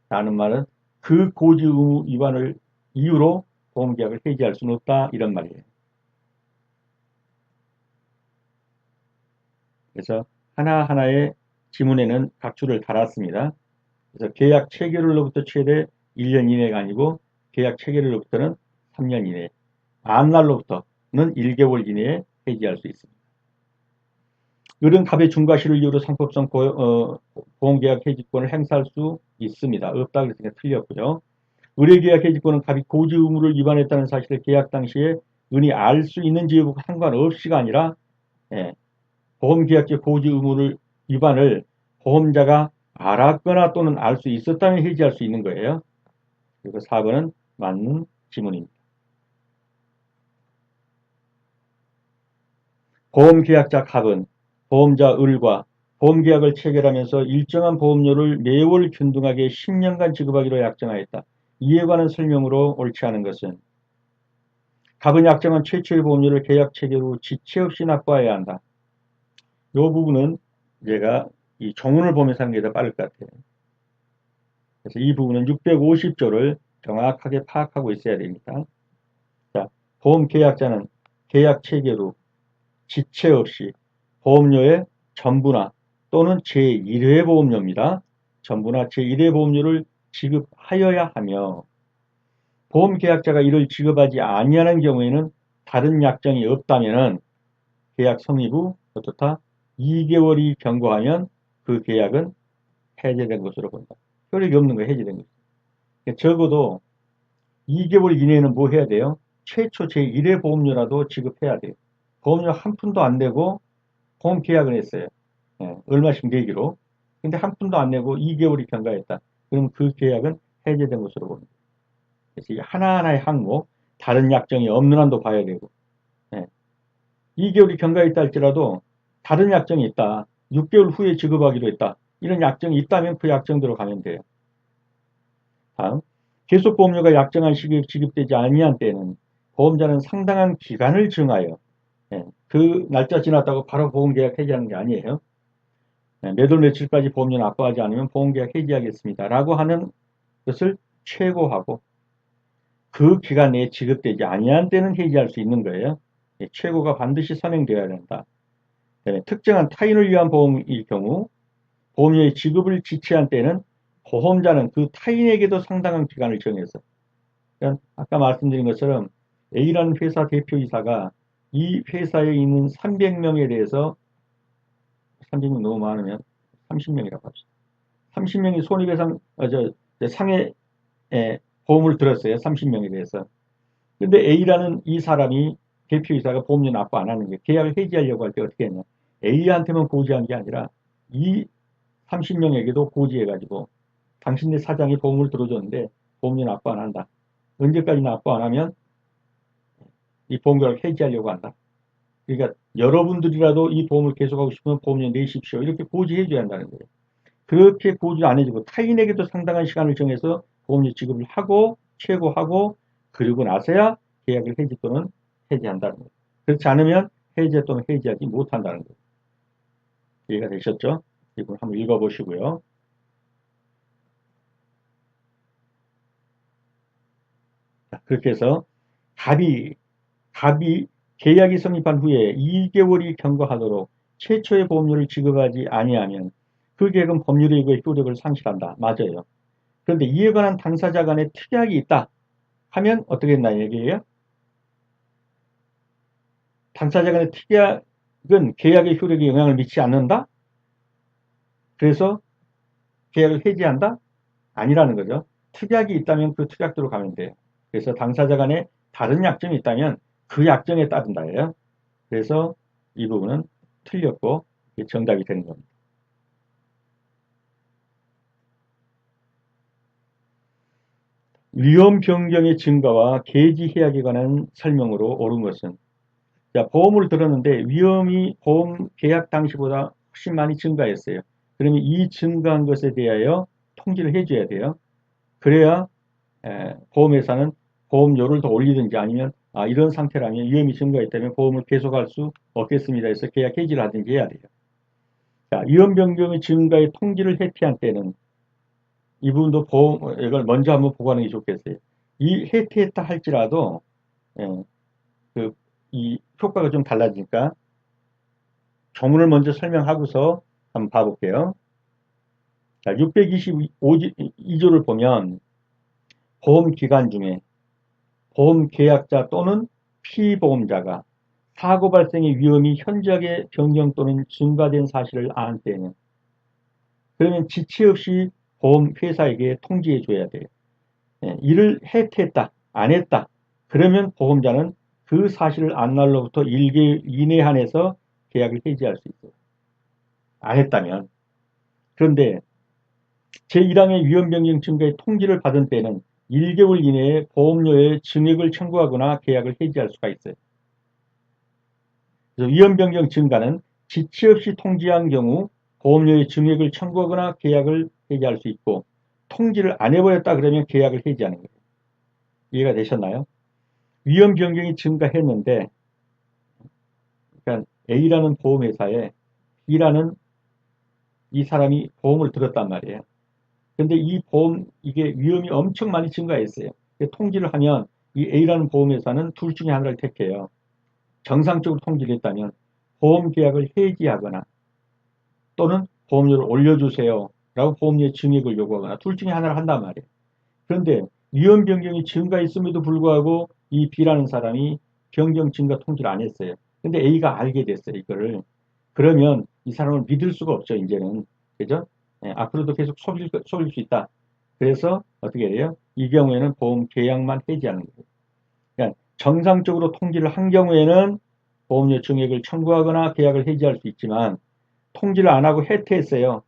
라는 말은 그 고지 의무 위반을 이유로 보험계약을 해지할 수는 없다 이런 말이에요. 그래서 하나하나의 지문에는 각주를 달았습니다. 그래서 계약 체결일로부터 최대 1년 이내가 아니고 계약 체결일로부터는 3년 이내, 안날로부터는 1개월 이내에 해지할 수 있습니다. 을은 갑의 중과실을 이유로 상법상 보험계약 해지권을 행사할 수 있습니다. 없다 그랬으니까 틀렸고요. 을의 계약 해지권은 갑이 고지 의무를 위반했다는 사실을 계약 당시에 은이 알 수 있는지 여부가 상관없이가 아니라 보험계약제 고지 의무를 위반을 보험자가 알았거나 또는 알 수 있었다면 해지할 수 있는 거예요. 그리고 4번은 맞는 지문입니다. 보험계약자 갑은 보험자 을과 보험계약을 체결하면서 일정한 보험료를 매월 균등하게 10년간 지급하기로 약정하였다. 이에 관한 설명으로 옳지 않은 것은 갑은 약정한 최초의 보험료를 계약 체계로 지체 없이 납부해야 한다. 이 부분은 제가 이 조문을 보면서 하는 게 더 빠를 것 같아요. 그래서 이 부분은 650조를 정확하게 파악하고 있어야 됩니다. 자, 보험 계약자는 계약 체계로 지체 없이 보험료의 전부나 또는 제1회 보험료입니다. 전부나 제1회 보험료를 지급하여야 하며 보험 계약자가 이를 지급하지 아니하는 경우에는 다른 약정이 없다면은 계약 성립 후 어떻다? 2개월이 경과하면 그 계약은 해제된 것으로 본다. 효력이 없는 거 해제된 거죠. 적어도 2개월 이내에는 뭐 해야 돼요? 최초 제1회 보험료라도 지급해야 돼요. 보험료 한 푼도 안 내고 보험 계약을 했어요. 얼마씩 내기로. 근데 한 푼도 안 내고 2개월이 경과했다. 그럼 그 계약은 해제된 것으로 봅니다. 그래서 이 하나하나의 항목, 다른 약정이 없는 한도 봐야 되고, 2개월이 경과했다 할지라도 다른 약정이 있다. 6개월 후에 지급하기로 했다. 이런 약정이 있다면 그 약정대로 가면 돼요. 다음, 계속보험료가 약정한 시기에 지급되지 아니한 때에는 보험자는 상당한 기간을 정하여 그 날짜 지났다고 바로 보험계약 해지하는 게 아니에요. 몇 월 며칠까지 보험료 납부하지 않으면 보험계약 해지하겠습니다. 라고 하는 것을 최고하고 그 기간 내에 지급되지 아니한 때는 해지할 수 있는 거예요. 최고가 반드시 선행되어야 된다. 특정한 타인을 위한 보험일 경우 보험료의 지급을 지체한 때는 보험자는 그 타인에게도 상당한 기간을 정해서 아까 말씀드린 것처럼 A라는 회사 대표이사가 이 회사에 있는 300명에 대해서 300명 너무 많으면 30명이라고 합시다. 30명이 손해배상 상해 보험을 들었어요. 30명에 대해서. 근데 A라는 이 사람이 대표이사가 보험료 납부 안 하는 게 계약을 해지하려고 할 때 어떻게 했냐. A한테만 고지한 게 아니라 이 30명에게도 고지해가지고 당신네 사장이 보험을 들어줬는데 보험료 납부 안 한다. 언제까지 납부 안 하면 이 보험료를 해지하려고 한다. 그러니까 여러분들이라도 이 보험을 계속하고 싶으면 보험료 내십시오. 이렇게 고지해줘야 한다는 거예요. 그렇게 고지 안 해주고 타인에게도 상당한 시간을 정해서 보험료 지급을 하고 최고하고 그리고 나서야 계약을 해지 또는 해지한다는 거예요. 그렇지 않으면 해제 또는 해지하지 못한다는 거예요. 이해가 되셨죠? 이걸 한번 읽어보시고요. 자, 그렇게 해서 갑이 계약이 성립한 후에 2개월이 경과하도록 최초의 보험료를 지급하지 아니하면 그 계약은 법률에 의해 효력을 상실한다. 맞아요. 그런데 이에 관한 당사자 간에 특약이 있다 하면 어떻게 된다는 얘기예요? 당사자 간의 특약은 계약의 효력에 영향을 미치지 않는다? 그래서 계약을 해지한다? 아니라는 거죠. 특약이 있다면 그 특약대로 가면 돼요. 그래서 당사자 간에 다른 약정이 있다면 그 약정에 따른다예요. 그래서 이 부분은 틀렸고 정답이 되는 겁니다. 위험 변경의 증가와 개지 해약에 관한 설명으로 옳은 것은 자, 보험을 들었는데 위험이 보험 계약 당시보다 훨씬 많이 증가했어요. 그러면 이 증가한 것에 대하여 통지를 해줘야 돼요. 그래야 보험회사는 보험료를 더 올리든지 아니면 이런 상태라면 위험이 증가했다면 보험을 계속할 수 없겠습니다 해서 계약 해지를 하든지 해야 돼요. 자, 위험 변경의 증가에 통지를 회피한 때는 이 부분도 보험 이걸 먼저 한번 보고하는 게 좋겠어요. 이 회피했다 할지라도 예, 이 효과가 좀 달라지니까 조문을 먼저 설명하고서 한번 봐볼게요. 자, 622조를 보면 보험 기간 중에 보험 계약자 또는 피보험자가 사고 발생의 위험이 현저하게 변경 또는 증가된 사실을 아는 때에는 그러면 지체 없이 보험회사에게 통지해 줘야 돼요. 이를 해태했다, 안 했다. 그러면 보험자는 그 사실을 안 날로부터 1개월 이내 한해서 계약을 해지할 수 있어요. 안 했다면. 그런데 제1항의 위험변경 증가의 통지를 받은 때는 1개월 이내에 보험료의 증액을 청구하거나 계약을 해지할 수가 있어요. 그래서 위험변경 증가는 지체 없이 통지한 경우 보험료의 증액을 청구하거나 계약을 해지할 수 있고 통지를 안 해버렸다 그러면 계약을 해지하는 거예요. 이해가 되셨나요? 위험 변경이 증가했는데, 그러니까 A라는 보험회사에 B라는 이 사람이 보험을 들었단 말이에요. 근데 이 보험, 이게 위험이 엄청 많이 증가했어요. 통지를 하면 이 A라는 보험회사는 둘 중에 하나를 택해요. 정상적으로 통지를 했다면 보험 계약을 해지하거나 또는 보험료를 올려주세요 라고 보험료의 증액을 요구하거나 둘 중에 하나를 한단 말이에요. 그런데 위험 변경이 증가했음에도 불구하고 이 B라는 사람이 변경 증가 통지를 안 했어요. 근데 A가 알게 됐어요, 이거를. 그러면 이 사람을 믿을 수가 없죠, 이제는. 그죠? 예, 앞으로도 계속 속일 수 있다. 그래서 어떻게 해요? 이 경우에는 보험 계약만 해지하는 거예요. 그러니까 정상적으로 통지를 한 경우에는 보험료 증액을 청구하거나 계약을 해지할 수 있지만 통지를 안 하고 해태했어요.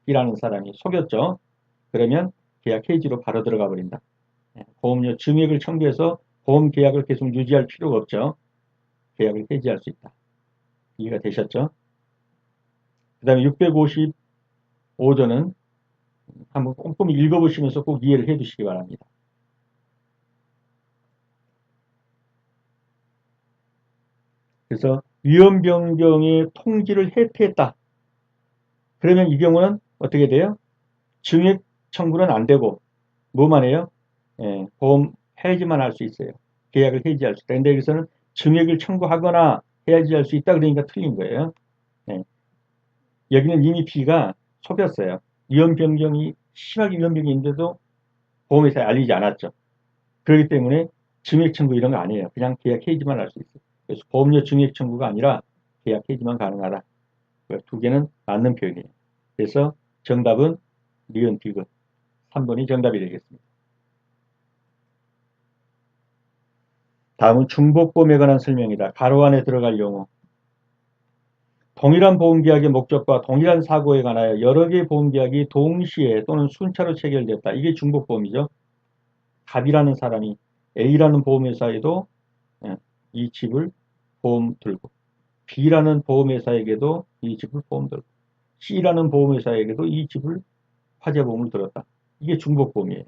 B라는 사람이 속였죠. 그러면 계약 해지로 바로 들어가 버린다. 보험료 증액을 청구해서 보험 계약을 계속 유지할 필요가 없죠. 계약을 해지할 수 있다. 이해가 되셨죠? 그 다음에 655조는 한번 꼼꼼히 읽어보시면서 꼭 이해를 해 두시기 바랍니다. 그래서 위험 변경의 통지를 해태했다. 그러면 이 경우는 어떻게 돼요? 증액 청구는 안 되고 뭐만 해요? 보험 해지만 할 수 있어요. 계약을 해지할 수 있다. 근데 여기서는 증액을 청구하거나 해지할 수 있다 그러니까 틀린 거예요. 예, 여기는 이미 B가 속였어요. 위험 변경이 심하게 위험 변경이 있는데도 보험회사에 알리지 않았죠. 그렇기 때문에 증액 청구 이런 거 아니에요. 그냥 계약 해지만 할 수 있어요. 그래서 보험료 증액 청구가 아니라 계약 해지만 가능하다. 두 개는 맞는 표현이에요. 그래서 정답은 니은 디귿 3번이 정답이 되겠습니다. 다음은 중복보험에 관한 설명이다. 가로 안에 들어갈 용어. 동일한 보험계약의 목적과 동일한 사고에 관하여 여러 개의 보험계약이 동시에 또는 순차로 체결됐다. 이게 중복보험이죠. 갑이라는 사람이 A라는 보험회사에도 이 집을 보험 들고 B라는 보험회사에게도 이 집을 보험 들고 C라는 보험회사에게도 이 집을 화재보험을 들었다. 이게 중복보험이에요.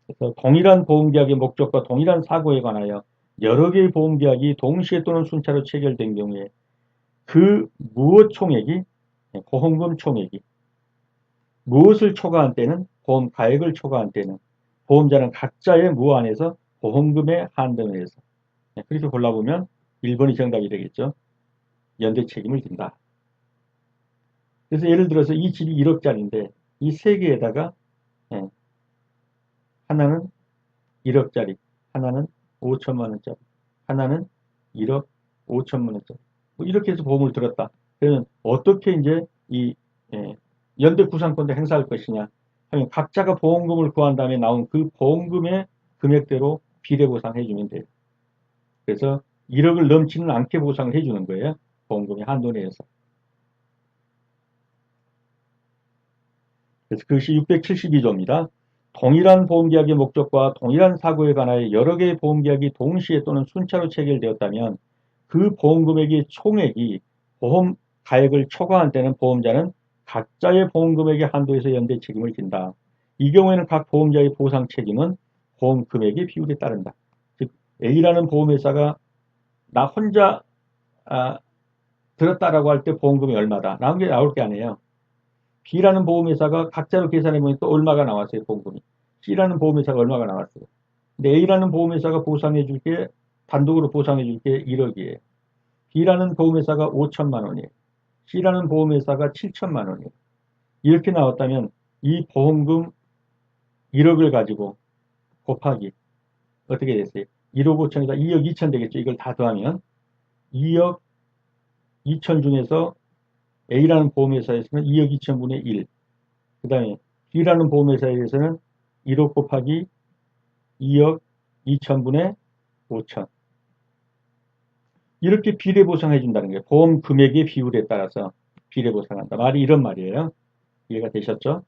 그래서 동일한 보험계약의 목적과 동일한 사고에 관하여 여러 개의 보험계약이 동시에 또는 순차로 체결된 경우에 그 무엇 총액이 보험금 총액이 무엇을 초과한 때는 보험 가액을 초과한 때는 보험자는 각자의 무안에서 보험금의 한도에 해서 그렇게 골라보면 1번이 정답이 되겠죠. 연대 책임을 진다. 그래서 예를 들어서 이 집이 1억짜리인데 이 세 개에다가 하나는 1억짜리, 하나는 5천만 원짜리, 하나는 1억 5천만 원짜리. 뭐 이렇게 해서 보험을 들었다. 그러면 어떻게 이제 이 연대 구상권도 행사할 것이냐 하면 각자가 보험금을 구한 다음에 나온 그 보험금의 금액대로 비례 보상해 주면 돼요. 그래서 1억을 넘지는 않게 보상을 해 주는 거예요. 보험금의 한도 내에서. 그래서 그것이 672조입니다. 동일한 보험계약의 목적과 동일한 사고에 관하여 여러 개의 보험계약이 동시에 또는 순차로 체결되었다면 그 보험금액의 총액이 보험 가액을 초과한 때는 보험자는 각자의 보험금액의 한도에서 연대 책임을 진다. 이 경우에는 각 보험자의 보상 책임은 보험 금액의 비율에 따른다. 즉 A라는 보험회사가 나 혼자 들었다라고 할 때 보험금이 얼마다 나온 게 나올 게 아니에요. B라는 보험회사가 각자로 계산해 보니 또 얼마가 나왔어요, 보험금이. C라는 보험회사가 얼마가 나왔어요. 근데 A라는 보험회사가 보상해 줄게 단독으로 보상해 줄게 1억이에요. B라는 보험회사가 5천만 원이에요. C라는 보험회사가 7천만 원이에요. 이렇게 나왔다면 이 보험금 1억을 가지고 곱하기 어떻게 됐어요? 1억 5천에다 2억 2천 되겠죠. 이걸 다 더하면 2억 2천 중에서 A라는 보험회사에서는 2억 2천분의 1. 그 다음에 B라는 보험회사에서는 1억 곱하기 2억 2천분의 5천. 이렇게 비례 보상해 준다는 거예요. 보험 금액의 비율에 따라서 비례 보상한다. 말이 이런 말이에요. 이해가 되셨죠?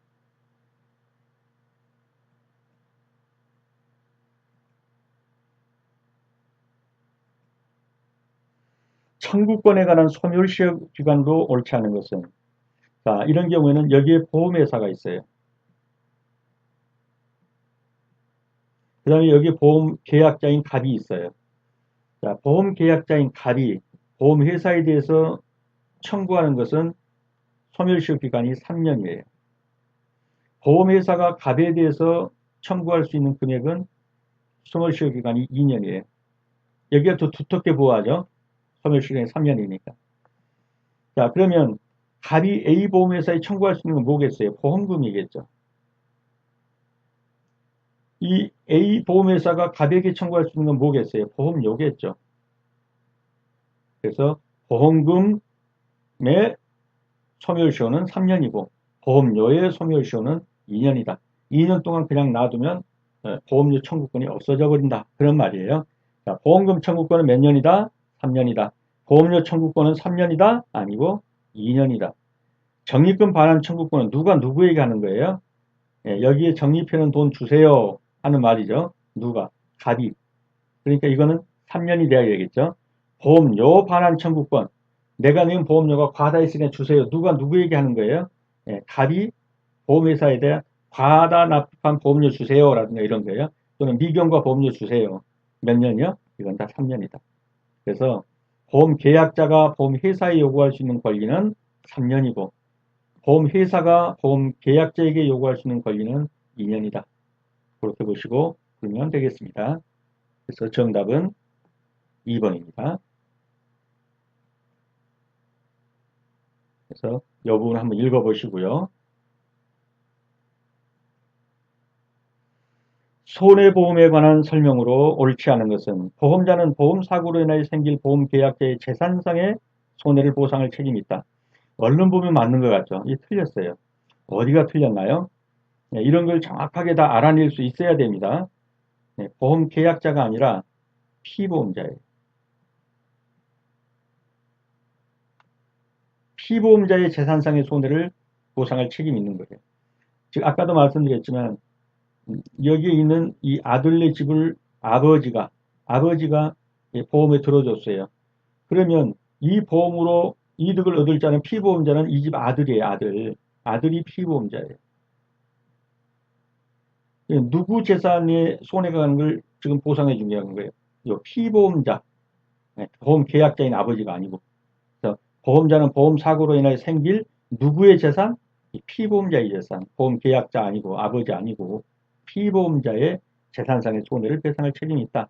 청구권에 관한 소멸시효 기간도 옳지 않은 것은 자, 이런 경우에는 여기에 보험회사가 있어요. 그 다음에 여기 보험 계약자인 갑이 있어요. 자, 보험 계약자인 갑이 보험회사에 대해서 청구하는 것은 소멸시효 기간이 3년이에요. 보험회사가 갑에 대해서 청구할 수 있는 금액은 소멸시효 기간이 2년이에요. 여기가 더 두텁게 보호하죠. 소멸시효 기간이 3년이니까. 자, 그러면 갑이 A 보험회사에 청구할 수 있는 건 뭐겠어요? 보험금이겠죠. 이 A 보험회사가 갑에게 청구할 수 있는 건 뭐겠어요? 보험료겠죠. 그래서 보험금의 소멸시효는 3년이고 보험료의 소멸시효는 2년이다. 2년 동안 그냥 놔두면 보험료 청구권이 없어져 버린다. 그런 말이에요. 자, 보험금 청구권은 몇 년이다? 3년이다. 보험료 청구권은 3년이다? 아니고 2년이다. 적립금 반환 청구권은 누가 누구에게 하는 거예요? 여기에 적립해놓은 돈 주세요 하는 말이죠. 누가? 갑이. 그러니까 이거는 3년이 돼야 되겠죠. 보험료 반환 청구권. 내가 낸 보험료가 과다했으니 주세요. 누가 누구에게 하는 거예요? 갑이 보험회사에 대한 과다 납입한 보험료 주세요. 라든가 이런 거예요. 또는 미경과 보험료 주세요. 몇 년이요? 이건 다 3년이다. 그래서 보험계약자가 보험회사에 요구할 수 있는 권리는 3년이고 보험회사가 보험계약자에게 요구할 수 있는 권리는 2년이다. 그렇게 보시고 풀면 되겠습니다. 그래서 정답은 2번입니다. 그래서 이 부분 한번 읽어보시고요. 손해보험에 관한 설명으로 옳지 않은 것은 보험자는 보험사고로 인하여 생길 보험계약자의 재산상의 손해를 보상할 책임이 있다. 얼른 보면 맞는 것 같죠? 이게 틀렸어요. 어디가 틀렸나요? 이런 걸 정확하게 다 알아낼 수 있어야 됩니다. 보험계약자가 아니라 피보험자예요. 피보험자의 재산상의 손해를 보상할 책임이 있는 거예요. 즉 아까도 말씀드렸지만 여기에 있는 이 아들네 집을 아버지가 보험에 들어줬어요. 그러면 이 보험으로 이득을 얻을 자는 피보험자는 이 집 아들이에요. 아들이 피보험자예요. 누구 재산에 손해가 가는 걸 지금 보상해 준다는 거예요. 이 피보험자, 보험 계약자인 아버지가 아니고. 그래서 보험자는 보험 사고로 인해 생길 누구의 재산? 이 피보험자의 재산. 보험 계약자 아니고 아버지 아니고 피보험자의 재산상의 손해를 배상할 책임이 있다.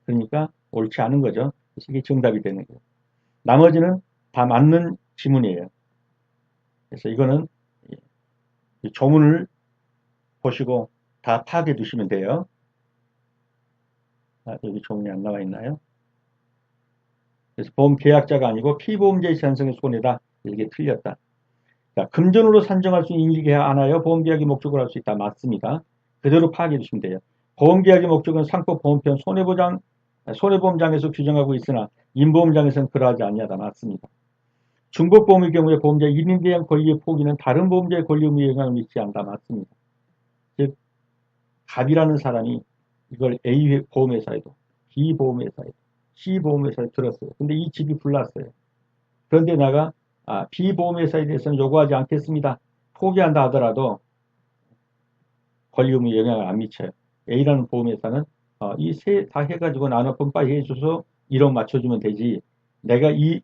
그러니까 옳지 않은 거죠. 이게 정답이 되는 거예요. 나머지는 다 맞는 지문이에요. 그래서 이거는 조문을 보시고 다 파악해 두시면 돼요. 여기 조문이 안 나와 있나요? 그래서 보험 계약자가 아니고 피보험자의 재산상의 손해다. 이게 틀렸다. 자, 금전으로 산정할 수 있는 일이게 하나요? 보험계약의 목적으로 할 수 있다. 맞습니다. 그대로 파악해 주시면 돼요. 보험계약의 목적은 상법 보험편 손해보험장에서 규정하고 있으나 임보험장에서는 그러하지 아니하다. 맞습니다. 중복보험의 경우에 보험자 1인에 대한 권리의 포기는 다른 보험자의 권리 의무에 영향을 미치지 않다. 맞습니다. 즉 갑이라는 사람이 이걸 A 보험회사에도 B 보험회사에도 C 보험회사에 들었어요. 근데 이 집이 불났어요. 그런데 내가 B 보험회사에 대해서는 요구하지 않겠습니다. 포기한다 하더라도 권리 의무에 영향을 안 미쳐요. A라는 보험회사는 이 세 다 해가지고 나눠 분파해 줘서 1억 맞춰주면 되지. 내가 이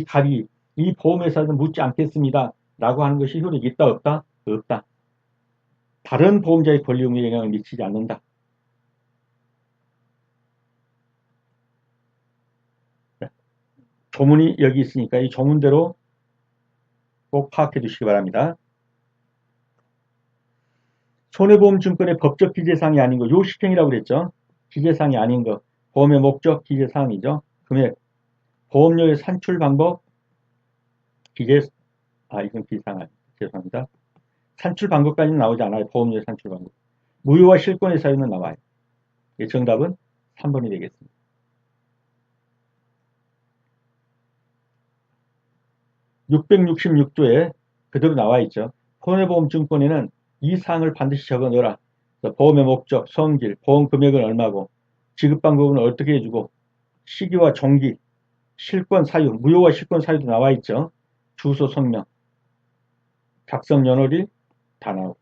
갑이 이 보험회사는 묻지 않겠습니다. 라고 하는 것이 효력이 있다 없다? 없다. 다른 보험자의 권리 의무에 영향을 미치지 않는다. 조문이 여기 있으니까 이 조문대로 꼭 파악해 두시기 바랍니다. 손해보험증권의 법적 기재사항이 아닌 거, 요식행위라고 그랬죠. 기재사항이 아닌 거, 보험의 목적 기재사항이죠. 금액, 보험료의 산출 방법, 이건 기재사항 죄송합니다. 산출 방법까지는 나오지 않아요. 보험료의 산출 방법. 무효와 실권의 사유는 나와요. 정답은 3번이 되겠습니다. 666조에 그대로 나와 있죠. 손해보험증권에는 이 사항을 반드시 적어 넣어라. 보험의 목적, 성질, 보험 금액은 얼마고, 지급 방법은 어떻게 해주고, 시기와 종기, 실권 사유, 무효와 실권 사유도 나와 있죠. 주소 성명, 작성 연월일 다 나오고.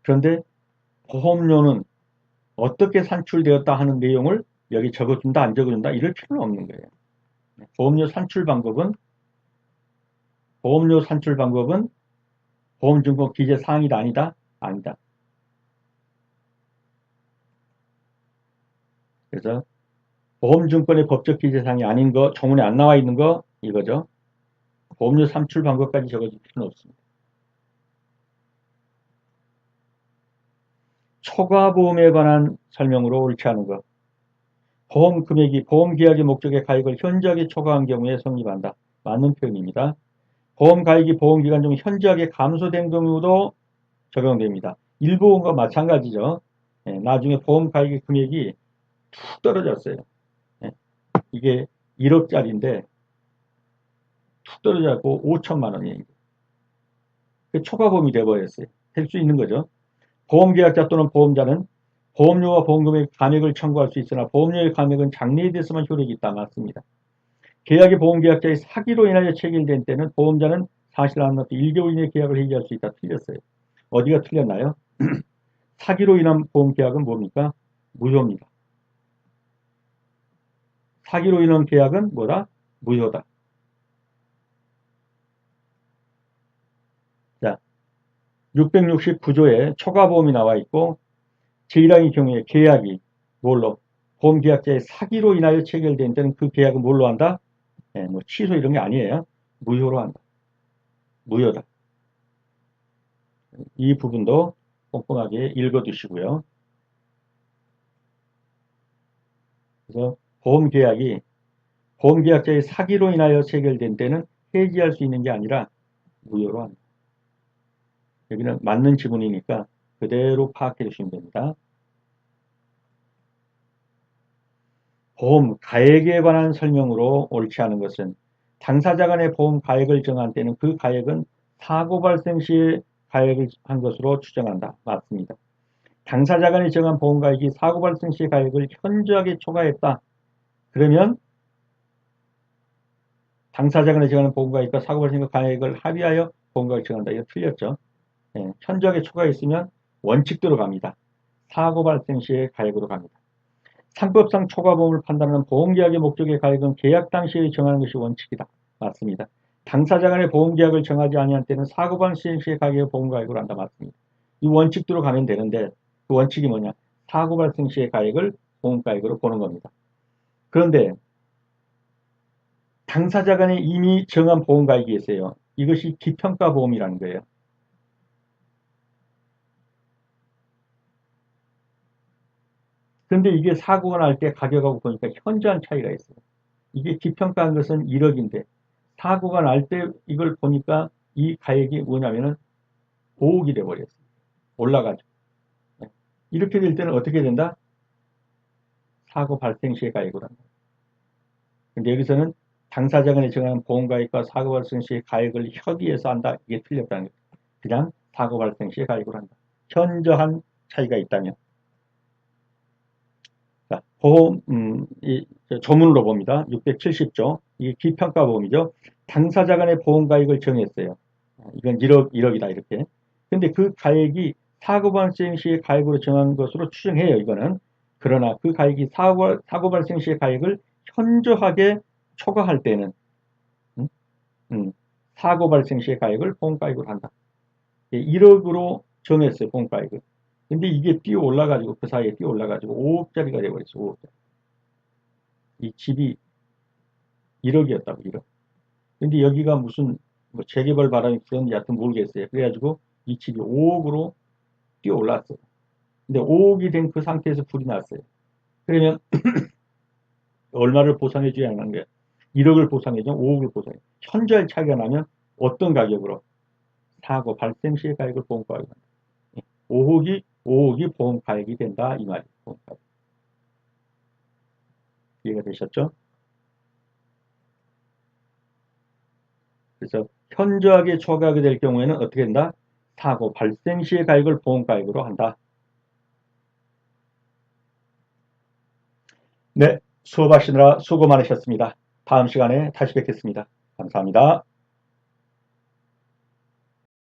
그런데 보험료는 어떻게 산출되었다 하는 내용을 여기 적어준다 안 적어준다 이럴 필요는 없는 거예요. 보험료 산출 방법은 보험증권 기재 사항이다 아니다? 아니다. 그래서 보험증권의 법적 기재 사항이 아닌 거, 조문에 안 나와 있는 거 이거죠. 보험료 산출 방법까지 적어줄 필요는 없습니다. 초과보험에 관한 설명으로 옳지 않은 것. 보험 금액이 보험 계약의 목적의 가액을 현저하게 초과한 경우에 성립한다. 맞는 표현입니다. 보험 가액이 보험 기간 중 현저하게 감소된 경우도 적용됩니다. 일보험과 마찬가지죠. 나중에 보험 가액의 금액이 툭 떨어졌어요. 이게 1억짜리인데 툭 떨어져갖고 5천만 원이에요. 초과보험이 돼버렸어요. 될 수 있는 거죠. 보험계약자 또는 보험자는 보험료와 보험금액 감액을 청구할 수 있으나 보험료의 감액은 장래에 대해서만 효력이 있다. 맞습니다. 계약이 보험계약자의 사기로 인하여 체결된 때는 보험자는 사실 안 나도 1개월 이내 계약을 해지할 수 있다. 틀렸어요. 어디가 틀렸나요? 사기로 인한 보험계약은 뭡니까? 무효입니다. 사기로 인한 계약은 뭐다? 무효다. 자, 669조에 초과보험이 나와 있고 제1항의 경우에 계약이 뭘로? 보험계약자의 사기로 인하여 체결된 때는 그 계약은 뭘로 한다? 뭐 취소 이런 게 아니에요. 무효로 한다. 무효다. 이 부분도 꼼꼼하게 읽어두시고요. 그래서 보험계약자의 사기로 인하여 체결된 때는 해지할 수 있는 게 아니라 무효로 한다. 여기는 맞는 지문이니까 그대로 파악해 주시면 됩니다. 보험 가액에 관한 설명으로 옳지 않은 것은 당사자 간의 보험 가액을 정한 때는 그 가액은 사고 발생 시에 가액을 한 것으로 추정한다. 맞습니다. 당사자 간에 정한 보험 가액이 사고 발생 시의 가액을 현저하게 초과했다. 그러면 당사자 간에 정하는 보험 가액과 사고 발생 가액을 합의하여 보험 가액을 정한다. 이거 틀렸죠. 현저하게 초과했으면 원칙대로 갑니다. 사고 발생 시의 가액으로 갑니다. 상법상 초과보험을 판단하는 보험계약의 목적의 가액은 계약 당시에 정하는 것이 원칙이다. 맞습니다. 당사자 간의 보험계약을 정하지 아니한 때는 사고 발생 시의 가액을 보험가액으로 한다. 맞습니다. 이 원칙대로 가면 되는데 그 원칙이 뭐냐? 사고 발생 시의 가액을 보험가액으로 보는 겁니다. 그런데 당사자 간에 이미 정한 보험가액이 있어요. 이것이 기평가 보험이라는 거예요. 그런데 이게 사고가 날 때 가격하고 보니까 현저한 차이가 있어요. 이게 기평가한 것은 1억인데 사고가 날 때 이걸 보니까 이 가액이 뭐냐면은 5억이 돼버렸어요. 올라가죠. 이렇게 될 때는 어떻게 된다? 사고 발생 시의 가액으로 한다. 근데 여기서는 당사자 간에 정하는 보험가액과 사고 발생 시의 가액을 협의해서 한다. 이게 틀렸다는 거죠. 그냥 사고 발생 시의 가액으로 한다. 현저한 차이가 있다면. 자, 보험, 조문으로 봅니다. 670조. 이게 기평가 보험이죠. 당사자 간의 보험가액을 정했어요. 이건 1억이다, 이렇게. 근데 그 가액이 사고 발생 시의 가액으로 정한 것으로 추정해요, 이거는. 그러나 그 가액이 사고 발생 시의 가액을 현저하게 초과할 때는, 음, 사고 발생 시의 가액을 보험가액으로 한다. 1억으로 정했어요, 보험가액을. 근데 이게 뛰어 올라가지고, 그 사이에 뛰어 올라가지고 5억짜리가 되어버렸어요, 5억짜리. 이 집이 1억이었다고, 1억. 근데 여기가 무슨 뭐 재개발 바람이 불었는지 하여튼 모르겠어요. 그래가지고 이 집이 5억으로 뛰어 올랐어요. 근데 5억이 된 그 상태에서 불이 났어요. 그러면 얼마를 보상해 줘야 하는 거예요? 1억을 보상해 줘, 5억을 보상해. 현저한 차이가 나면 어떤 가격으로? 사고 발생 시의 가액을 보험가액. 5억이 보험 가액이 된다 이 말이에요. 보험 가액. 이해가 되셨죠? 그래서 현저하게 초과하게 될 경우에는 어떻게 된다? 사고 발생 시의 가액을 보험가액으로 한다. 네, 수업하시느라 수고 많으셨습니다. 다음 시간에 다시 뵙겠습니다. 감사합니다.